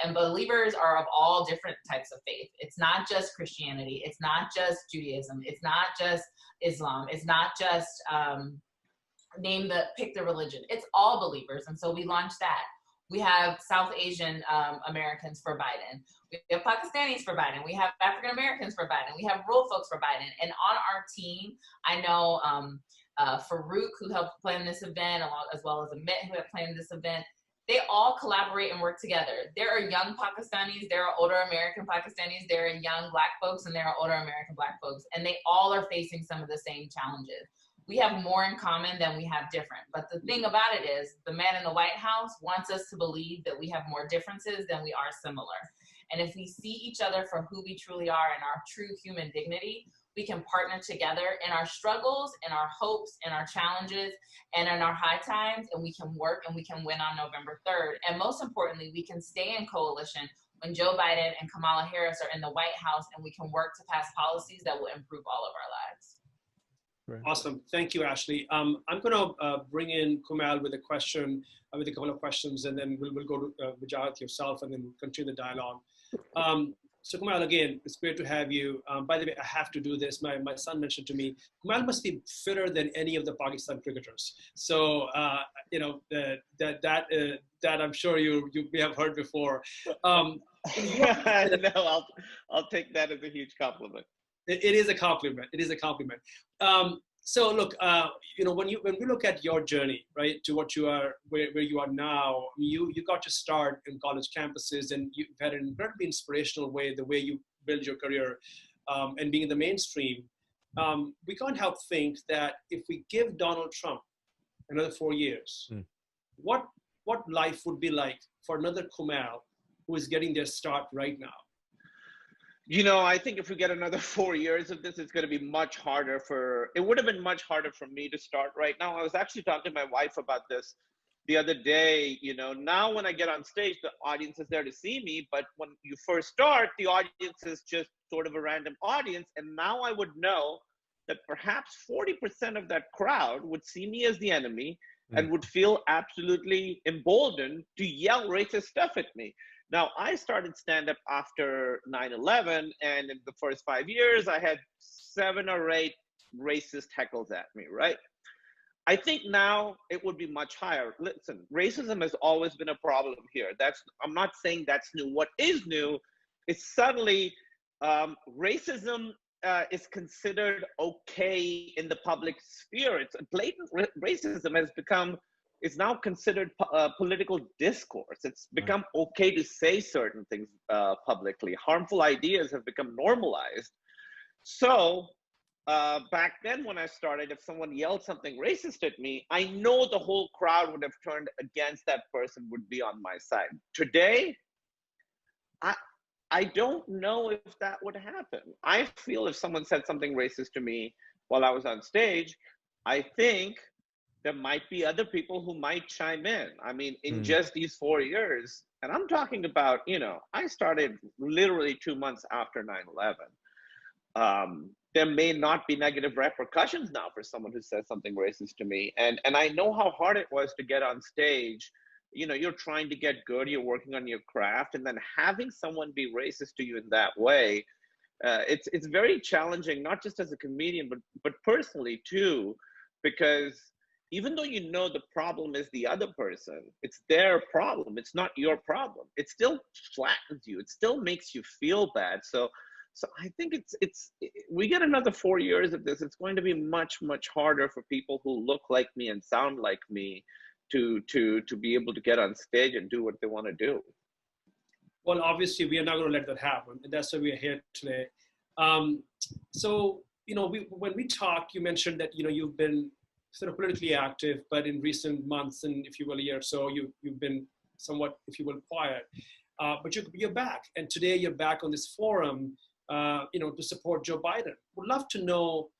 And believers are of all different types of faith. It's not just Christianity. It's not just Judaism. It's not just Islam. It's not just pick the religion. It's all believers. And so we launched that. We have South Asian Americans for Biden. We have Pakistanis for Biden. We have African Americans for Biden. We have rural folks for Biden. And on our team, I know Farouk, who helped plan this event, as well as Ahmed, who helped plan this event. They all collaborate and work together. There are young Pakistanis, there are older American Pakistanis, there are young Black folks, and there are older American Black folks, and they all are facing some of the same challenges. We have more in common than we have different. But the thing about it is, the man in the White House wants us to believe that we have more differences than we are similar. And if we see each other for who we truly are and our true human dignity, we can partner together in our struggles, in our hopes, in our challenges, and in our high times, and we can work and we can win on November 3rd. And most importantly, we can stay in coalition when Joe Biden and Kamala Harris are in the White House, and we can work to pass policies that will improve all of our lives. Awesome. Thank you, Ashley. I'm going to bring in Kumail with a question, with a couple of questions, and then we'll go to Wajahat yourself, and then we'll continue the dialogue. So Kumail, again, it's great to have you. By the way, I have to do this. My son mentioned to me, Kumail must be fitter than any of the Pakistan cricketers. So, that I'm sure you may have heard before. No, I'll take that as a huge compliment. It is a compliment. It is a compliment. So look, when we look at your journey, right, to what you are, where you are now, you got to start in college campuses, and you've had an incredibly inspirational way, the way you build your career, and being in the mainstream. We can't help think that if we give Donald Trump another 4 years, what life would be like for another Kumail who is getting their start right now? I think if we get another 4 years of this, it's going to be much harder it would have been much harder for me to start right now. I was actually talking to my wife about this the other day. Now when I get on stage, the audience is there to see me, but when you first start, the audience is just sort of a random audience. And now I would know that perhaps 40% of that crowd would see me as the enemy and would feel absolutely emboldened to yell racist stuff at me. Now, I started stand-up after 9/11, and in the first 5 years, I had 7 or 8 racist heckles at me, right? I think now it would be much higher. Listen, racism has always been a problem here. I'm not saying that's new. What is new is suddenly racism is considered okay in the public sphere. It's blatant racism is now considered political discourse. It's become okay to say certain things publicly. Harmful ideas have become normalized. So back then when I started, if someone yelled something racist at me, I know the whole crowd would have turned against that person, would be on my side. Today, I don't know if that would happen. I feel if someone said something racist to me while I was on stage, I think there might be other people who might chime in. I mean, in just these 4 years, and I'm talking about, I started literally 2 months after 9/11. There may not be negative repercussions now for someone who says something racist to me. And I know how hard it was to get on stage. You're trying to get good, you're working on your craft, and then having someone be racist to you in that way, it's very challenging, not just as a comedian, but personally too, because even though the problem is the other person, it's their problem, it's not your problem. It still flattens you, it still makes you feel bad. So I think we get another 4 years of this, it's going to be much, much harder for people who look like me and sound like me to be able to get on stage and do what they want to do. Well, obviously, we are not going to let that happen, and that's why we are here today. So, when we talk, you mentioned that you've been sort of politically active, but in recent months and, if you will, a year or so, you've been somewhat, if you will, quiet. But you're back, and today you're back on this forum, to support Joe Biden. Would love to know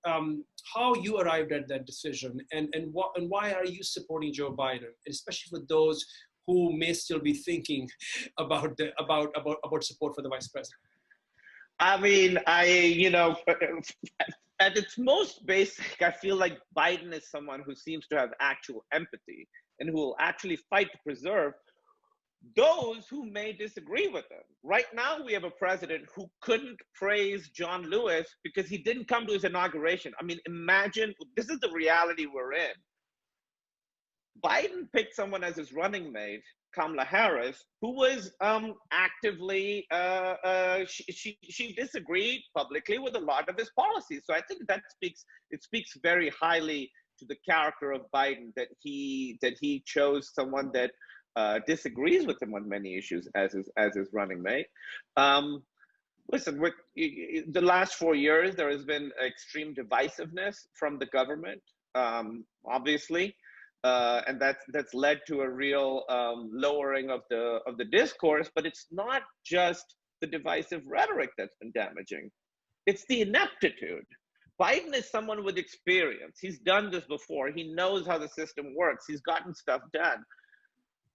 how you arrived at that decision, and why are you supporting Joe Biden, especially for those who may still be thinking about support for the vice president? I mean, at its most basic, I feel like Biden is someone who seems to have actual empathy and who will actually fight to preserve those who may disagree with him. Right now, we have a president who couldn't praise John Lewis because he didn't come to his inauguration. I mean, imagine, this is the reality we're in. Biden picked someone as his running mate, Kamala Harris, who was actively, she disagreed publicly with a lot of his policies. So I think it speaks very highly to the character of Biden that he chose someone that disagrees with him on many issues as his running mate. Listen, with the last 4 years, there has been extreme divisiveness from the government, obviously. And that's led to a real lowering of the discourse, but it's not just the divisive rhetoric that's been damaging. It's the ineptitude. Biden is someone with experience. He's done this before. He knows how the system works. He's gotten stuff done.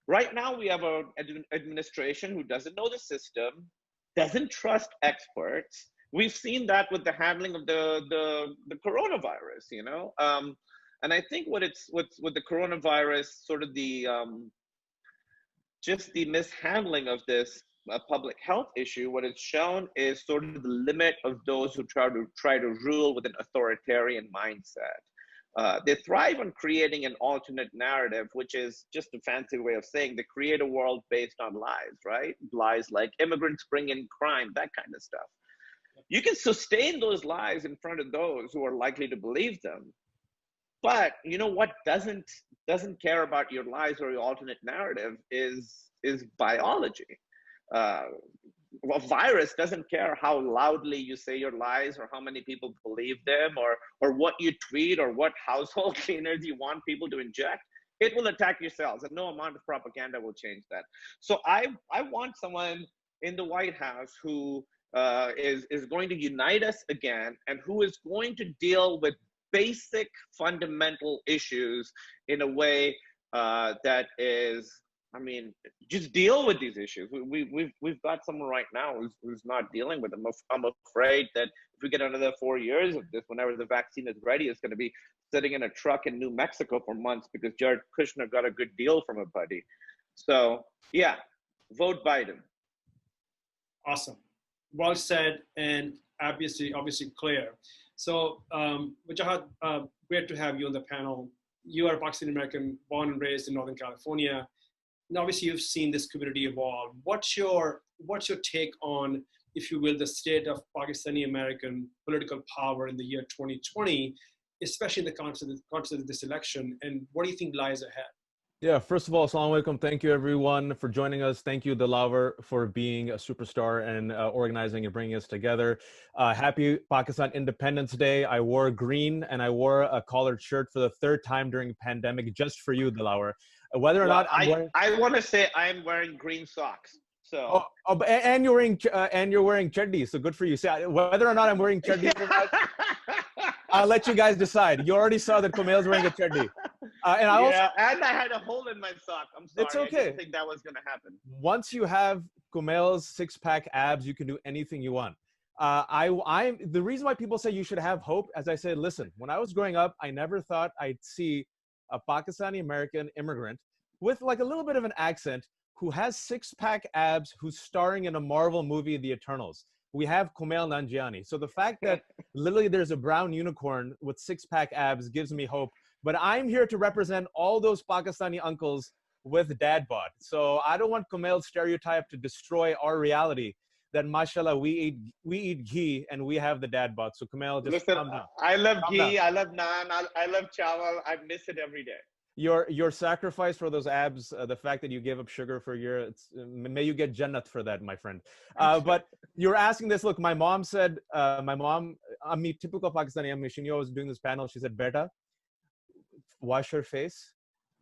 Right now, we have an administration who doesn't know the system, doesn't trust experts. We've seen that with the handling of the coronavirus, and I think what's with the coronavirus, sort of just the mishandling of this public health issue, what it's shown is sort of the limit of those who try to rule with an authoritarian mindset. They thrive on creating an alternate narrative, which is just a fancy way of saying they create a world based on lies, right? Lies like immigrants bring in crime, that kind of stuff. You can sustain those lies in front of those who are likely to believe them. But what doesn't care about your lies or your alternate narrative is biology. A virus doesn't care how loudly you say your lies or how many people believe them or what you tweet or what household cleaners you want people to inject. It will attack your cells, and no amount of propaganda will change that. So I want someone in the White House who is going to unite us again and who is going to deal with basic fundamental issues in a way that is, just deal with these issues. We've got someone right now who's not dealing with them. I'm afraid that if we get another 4 years of this, whenever the vaccine is ready, it's going to be sitting in a truck in New Mexico for months because Jared Kushner got a good deal from a buddy. So yeah, vote Biden. Awesome. Well said, and obviously clear. So, Wajahat, great to have you on the panel. You are a Pakistani American, born and raised in Northern California. And obviously, you've seen this community evolve. What's your take on, if you will, the state of Pakistani American political power in the year 2020, especially in the context of this election? And what do you think lies ahead? Yeah, first of all, assalamu alaikum. Thank you, everyone, for joining us. Thank you, Dilawar, for being a superstar and organizing and bringing us together. Happy Pakistan Independence Day. I wore green and I wore a collared shirt for the third time during the pandemic just for you, Dilawar. Whether or not I want to say I'm wearing green socks. So and you're wearing chaddi, so good for you. See, whether or not I'm wearing chaddi or not, I'll let you guys decide. You already saw that Kumail's wearing a chaddi. And I had a hole in my sock. I'm sorry. It's okay. I didn't think that was going to happen. Once you have Kumail's six-pack abs, you can do anything you want. The reason why people say you should have hope, as I said, listen, when I was growing up, I never thought I'd see a Pakistani American immigrant with like a little bit of an accent who has six-pack abs, who's starring in a Marvel movie, The Eternals. We have Kumail Nanjiani. So the fact that literally there's a brown unicorn with six-pack abs gives me hope. But I'm here to represent all those Pakistani uncles with dad bod. So I don't want Kumail's stereotype to destroy our reality that, mashallah, we eat ghee and we have the dad bod. So Kumail, just calm down. I love ghee, I love naan, I love chawal. I miss it every day. your sacrifice for those abs, the fact that you gave up sugar for a year, may you get Jannat for that, my friend. But you're asking this. Look, my mom said, Ammi, typical Pakistani Ammi, she knew I was doing this panel. She said, "Beta, wash your face,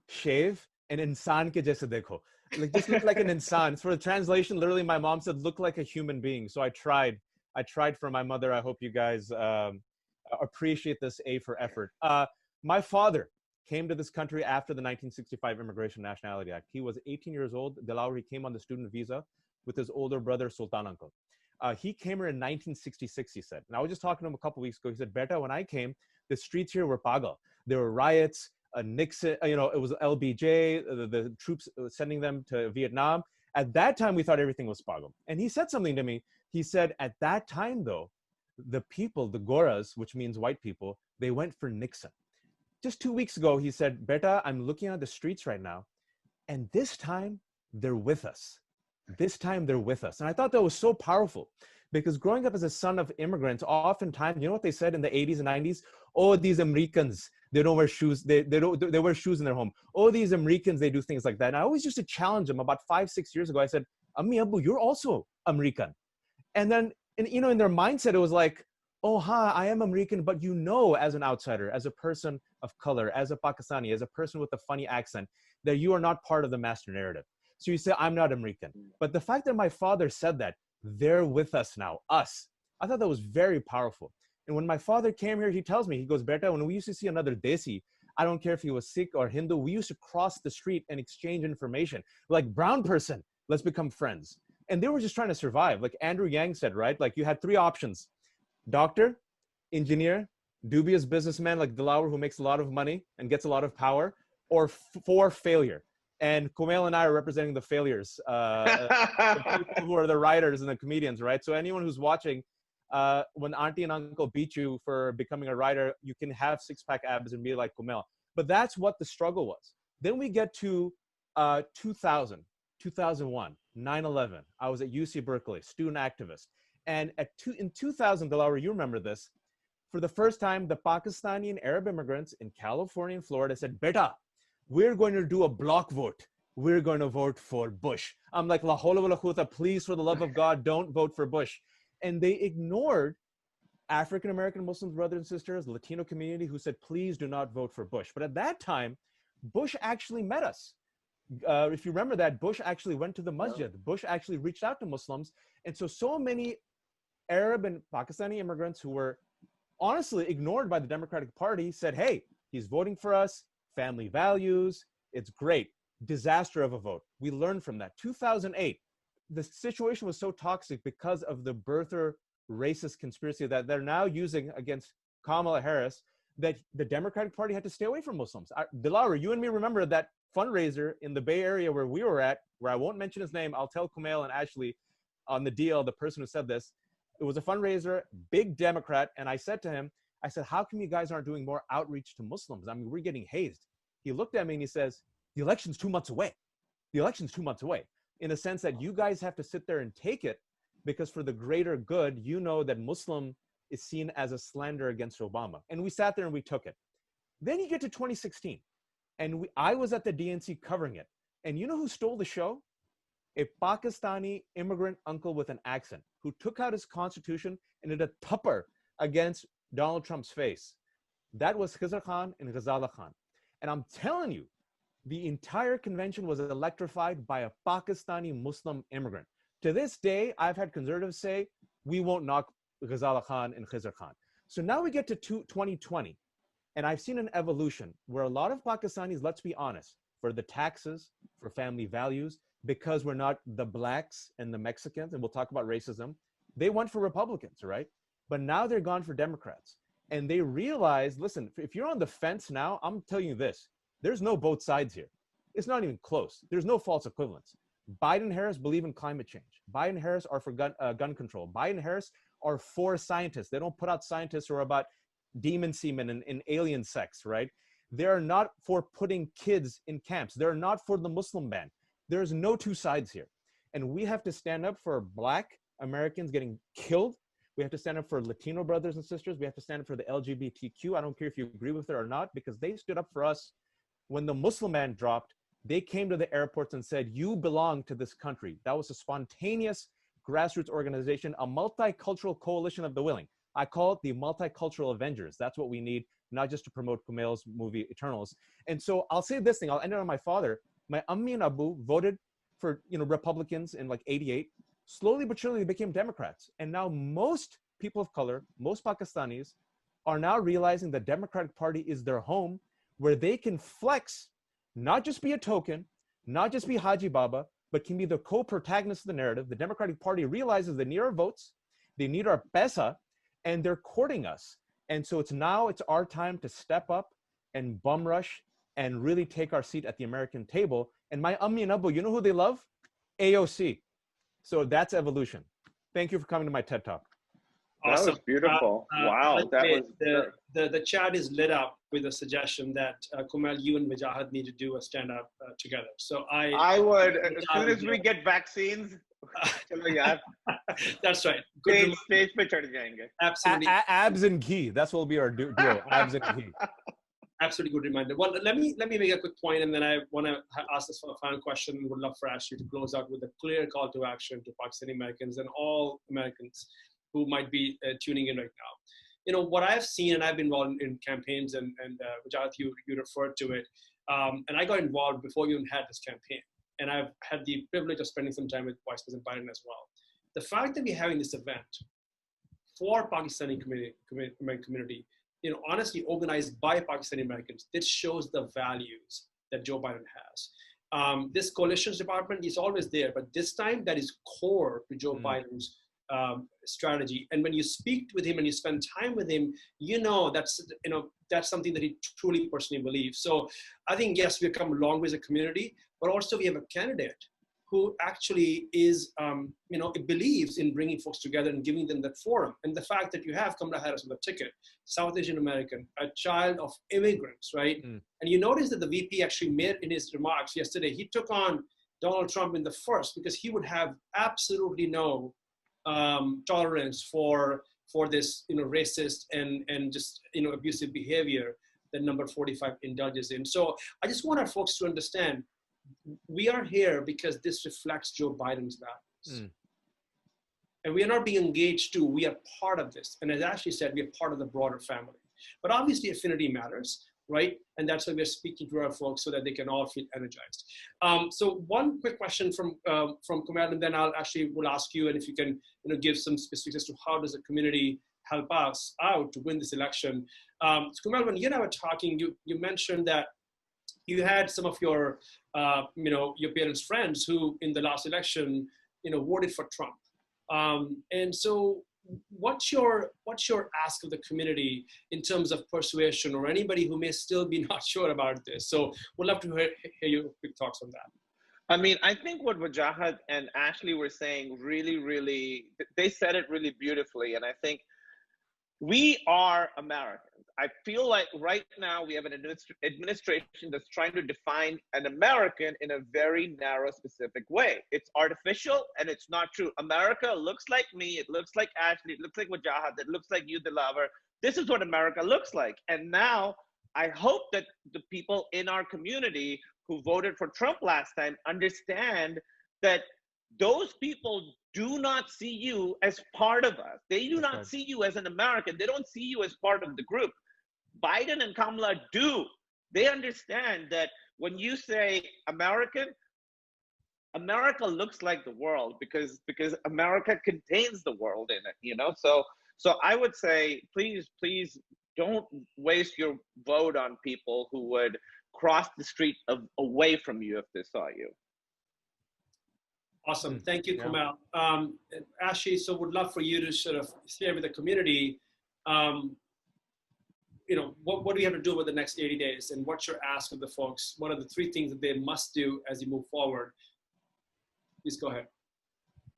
shave, and insan ke jaise dekho." Like, just look like an insan. For the translation, literally, my mom said, "Look like a human being." So I tried for my mother. I hope you guys appreciate this A for effort. My father came to this country after the 1965 Immigration Nationality Act. He was 18 years old. Dilawar, he came on the student visa with his older brother, Sultan Uncle. He came here in 1966, he said. And I was just talking to him a couple weeks ago. He said, "Beta, when I came, the streets here were pagal. There were riots, Nixon, it was LBJ, the troops sending them to Vietnam. At that time, we thought everything was pagal." And he said something to me. He said, at that time, though, the people, the Goras, which means white people, they went for Nixon. Just 2 weeks ago, he said, "Beta, I'm looking at the streets right now, and this time they're with us. This time they're with us." And I thought that was so powerful, because growing up as a son of immigrants, oftentimes, you know what they said in the 80s and 90s? "Oh, these Americans, they don't wear shoes. They wear shoes in their home. Oh, these Americans, they do things like that." And I always used to challenge them. About 5-6 years ago, I said, "Ammi, Abu, you're also American." And then, in their mindset, it was like, "Oh, I am American," but as an outsider, as a person of color, as a Pakistani, as a person with a funny accent, that you are not part of the master narrative. So you say, "I'm not American." But the fact that my father said that, "They're with us now, us," I thought that was very powerful. And when my father came here, he tells me, he goes, "Beta, when we used to see another Desi, I don't care if he was Sikh or Hindu, we used to cross the street and exchange information. Like, brown person, let's become friends." And they were just trying to survive. Like Andrew Yang said, right? Like, you had 3 options: doctor, engineer, dubious businessman like Dilawar who makes a lot of money and gets a lot of power, or for failure. And Kumail and I are representing the failures, the people who are the writers and the comedians, right? So anyone who's watching, when auntie and uncle beat you for becoming a writer, you can have 6-pack abs and be like Kumail. But that's what the struggle was. Then we get to 2000, 2001, 9/11. I was at UC Berkeley, student activist. And in 2000, Dilawar, you remember this, for the first time, the Pakistani and Arab immigrants in California and Florida said, "Beta, we're going to do a block vote. We're going to vote for Bush." I'm like, "La hawla wa la quwwata, please, for the love of God, don't vote for Bush." And they ignored African-American Muslim brothers and sisters, the Latino community, who said, "Please do not vote for Bush." But at that time, Bush actually met us. If you remember that, Bush actually went to the masjid. Bush actually reached out to Muslims. And so many Arab and Pakistani immigrants who were honestly ignored by the Democratic Party said, "Hey, he's voting for us, family values, it's great." Disaster of a vote. We learned from that. 2008, the situation was so toxic because of the birther racist conspiracy that they're now using against Kamala Harris, that the Democratic Party had to stay away from Muslims. Dilawar, you and me remember that fundraiser in the Bay Area where we were at, where I won't mention his name. I'll tell Kumail and Ashley on the deal, the person who said this. It was a fundraiser, big Democrat. And I said to him, I said, "How come you guys aren't doing more outreach to Muslims? I mean, we're getting hazed." He looked at me and he says, "The election's 2 months away. The election's 2 months away." In a sense that you guys have to sit there and take it, because for the greater good, you know that Muslim is seen as a slander against Obama. And we sat there and we took it. Then you get to 2016. And I was at the DNC covering it. And you know who stole the show? A Pakistani immigrant uncle with an accent who took out his constitution and did a tupper against Donald Trump's face. That was Khizr Khan and Ghazala Khan. And I'm telling you, the entire convention was electrified by a Pakistani Muslim immigrant. To this day, I've had conservatives say, "We won't knock Ghazala Khan and Khizr Khan." So now we get to 2020. And I've seen an evolution where a lot of Pakistanis, let's be honest, for the taxes, for family values, because we're not the blacks and the Mexicans, and we'll talk about racism, they went for Republicans, right? But now they're gone for Democrats. And they realize, listen, if you're on the fence now, I'm telling you this, there's no both sides here. It's not even close. There's no false equivalence. Biden and Harris believe in climate change. Biden and Harris are for gun control. Biden and Harris are for scientists. They don't put out scientists who are about demon semen and alien sex, right? They're not for putting kids in camps. They're not for the Muslim ban. There's no 2 sides here. And we have to stand up for Black Americans getting killed. We have to stand up for Latino brothers and sisters. We have to stand up for the LGBTQ. I don't care if you agree with it or not, because they stood up for us when the Muslim ban dropped, they came to the airports and said, you belong to this country. That was a spontaneous grassroots organization, a multicultural coalition of the willing. I call it the multicultural Avengers. That's what we need, not just to promote Kumail's movie Eternals. And so I'll say this thing, I'll end it on my father. My Ammi and Abu voted for Republicans in like '88. Slowly but surely they became Democrats. And now most people of color, most Pakistanis are now realizing the Democratic Party is their home where they can flex, not just be a token, not just be Haji Baba, but can be the co-protagonist of the narrative. The Democratic Party realizes they need our votes, they need our pesa, and they're courting us. And so it's our time to step up and bum rush and really take our seat at the American table. And my Ammi and Abu, you know who they love? AOC. So that's evolution. Thank you for coming to my TED Talk. Awesome. That was beautiful. Wow. The chat is lit up with a suggestion that Kumail, you and Wajahat need to do a stand-up together. So I would, as soon as we get vaccines, that's right. Stage pe chad jayenge. Absolutely. Abs and ghee. That's what will be our duo. Abs and ghee. Absolutely good reminder. Well, let me make a quick point, and then I want to ask this final question. Would love for Ashley to close out with a clear call to action to Pakistani Americans and all Americans who might be tuning in right now. What I've seen, and I've been involved in campaigns, and Wajahat, you referred to it, and I got involved before you even had this campaign, and I've had the privilege of spending some time with Vice President Biden as well. The fact that we're having this event for Pakistani community, honestly organized by Pakistani Americans, this shows the values that Joe Biden has. This coalitions department is always there, but this time that is core to Joe Biden's strategy. And when you speak with him and you spend time with him, that's something that he truly personally believes. So I think, yes, we've come a long way as a community, but also we have a candidate who actually is, believes in bringing folks together and giving them that forum. And the fact that you have Kamala Harris on the ticket, South Asian American, a child of immigrants, right? And you notice that the VP actually made in his remarks yesterday, he took on Donald Trump in the first because he would have absolutely no tolerance for this, racist and just, abusive behavior that number 45 indulges in. So I just want our folks to understand, we are here because this reflects Joe Biden's values. And we are not being engaged too, we are part of this. And as Ashley said, we are part of the broader family. But obviously affinity matters, right? And that's why we're speaking to our folks so that they can all feel energized. So one quick question from Kumail, and then will ask you, and if you can give some specifics as to how does the community help us out to win this election. So Kumail, when you and I were talking, you mentioned that you had some of your your parents' friends who in the last election voted for Trump. And so what's your ask of the community in terms of persuasion, or anybody who may still be not sure about this? So we'd love to hear your quick thoughts on that. I mean, I think what Wajahat and Ashley were saying really, they said it really beautifully. And I think we are Americans. I feel like right now we have an administration that's trying to define an American in a very narrow, specific way. It's artificial and it's not true. America looks like me. It looks like Ashley. It looks like Wajahat. It looks like you, Dilawar. This is what America looks like. And now I hope that the people in our community who voted for Trump last time understand that those people do not see you as part of us. They do not see you as an American. They don't see you as part of the group. Biden and Kamala do. They understand that when you say American, America looks like the world because America contains the world in it, So I would say, please don't waste your vote on people who would cross the street away from you if they saw you. Awesome. Thank you, Kumail. Ashley, so would love for you to sort of share with the community, what do you have to do with the next 80 days? And what's your ask of the folks? What are the 3 things that they must do as you move forward? Please go ahead.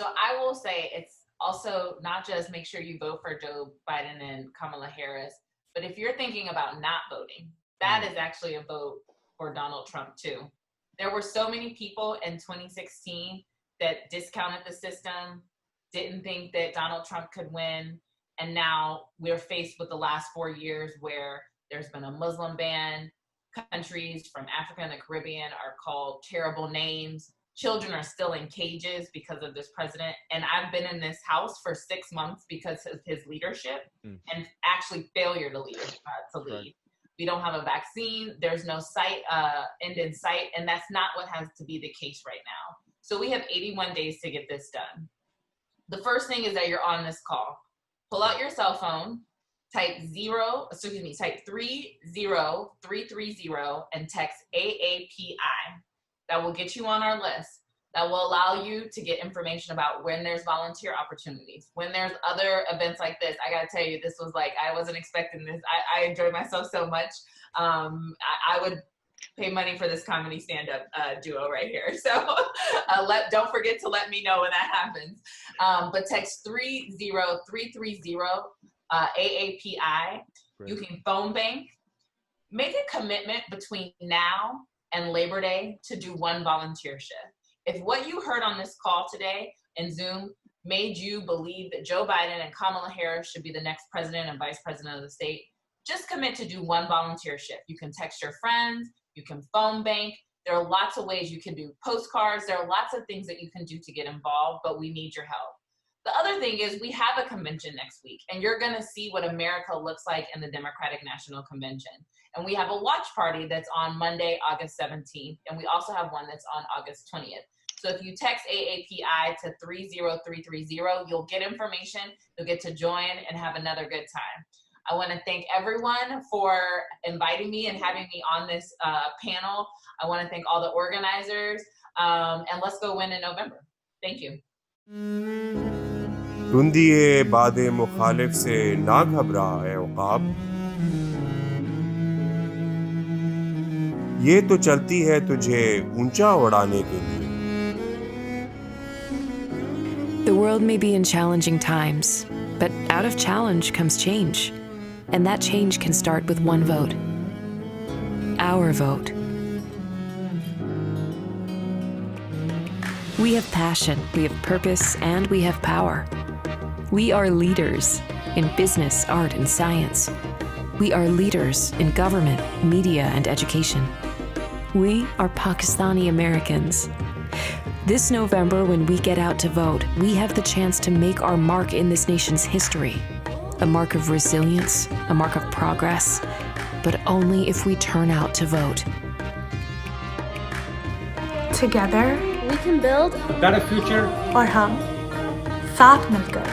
So I will say it's also not just make sure you vote for Joe Biden and Kamala Harris, but if you're thinking about not voting, that is actually a vote for Donald Trump too. There were so many people in 2016 that discounted the system, didn't think that Donald Trump could win. And now we're faced with the last 4 years where there's been a Muslim ban, countries from Africa and the Caribbean are called terrible names. Children are still in cages because of this president. And I've been in this house for 6 months because of his leadership and actually failure to lead. Right. We don't have a vaccine. There's no end in sight. And that's not what has to be the case right now. So we have 81 days to get this done. The first thing is that you're on this call. Pull out your cell phone, type 30330 and text AAPI. That will get you on our list. That will allow you to get information about when there's volunteer opportunities, when there's other events like this. I gotta tell you, this was like, I wasn't expecting this. I enjoyed myself so much. I would pay money for this comedy stand-up duo right here. So don't forget to let me know when that happens. But text 30330 AAPI. Great. You can phone bank. Make a commitment between now and Labor Day to do one volunteer shift. If what you heard on this call today in Zoom made you believe that Joe Biden and Kamala Harris should be the next president and vice president of the state, just commit to do one volunteer shift. You can text your friends, you can phone bank. There are lots of ways you can do postcards. There are lots of things that you can do to get involved, but we need your help. The other thing is we have a convention next week, and you're gonna see what America looks like in the Democratic National Convention. And we have a watch party that's on Monday, August 17th, and we also have one that's on August 20th. So if you text AAPI to 30330, you'll get information, you'll get to join and have another good time. I wanna thank everyone for inviting me and having me on this panel. I wanna thank all the organizers, and let's go win in November. Thank you. टुंदिए बादे मुखालिफ से ना घबरा ए उकाब, ये तो चलती है तुझे ऊंचा उड़ाने के लिए. The world may be in challenging times, but out of challenge comes change. And that change can start with one vote. Our vote. We have passion, we have purpose, and we have power. We are leaders in business, art, and science. We are leaders in government, media, and education. We are Pakistani Americans. This November, when we get out to vote, we have the chance to make our mark in this nation's history. A mark of resilience, a mark of progress, but only if we turn out to vote. Together, we can build a better future. और हम साथ मिलकर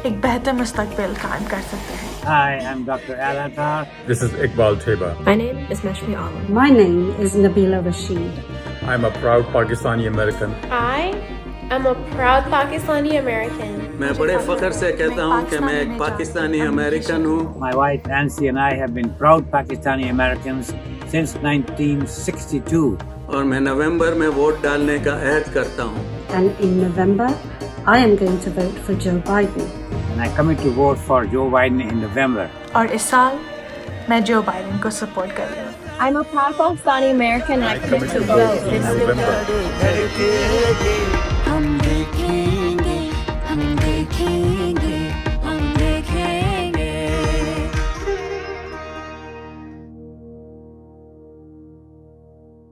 एक बेहतर मुस्तकबिल कायम कर सकते हैं. Hi, I'm Dr. Al-Atar. This is Iqbal Teba. My name is Meshmi Alam. My name is Nabila Rashid. I'm a proud Pakistani American. I am a proud Pakistani American. मैं बड़े फख्र से कहता हूँ कि मैं एक पाकिस्तानी अमेरिकन हूँ. My wife Nancy and I have been proud Pakistani Americans since 1962. और मैं नवंबर में वोट डालने का अहद करता हूँ. And in November, I am going to vote for Joe Biden. And I commit to vote for Joe Biden in November. और इस साल मैं Joe Biden को support कर रही हूँ. I'm a proud Pakistani American and I commit to vote this November.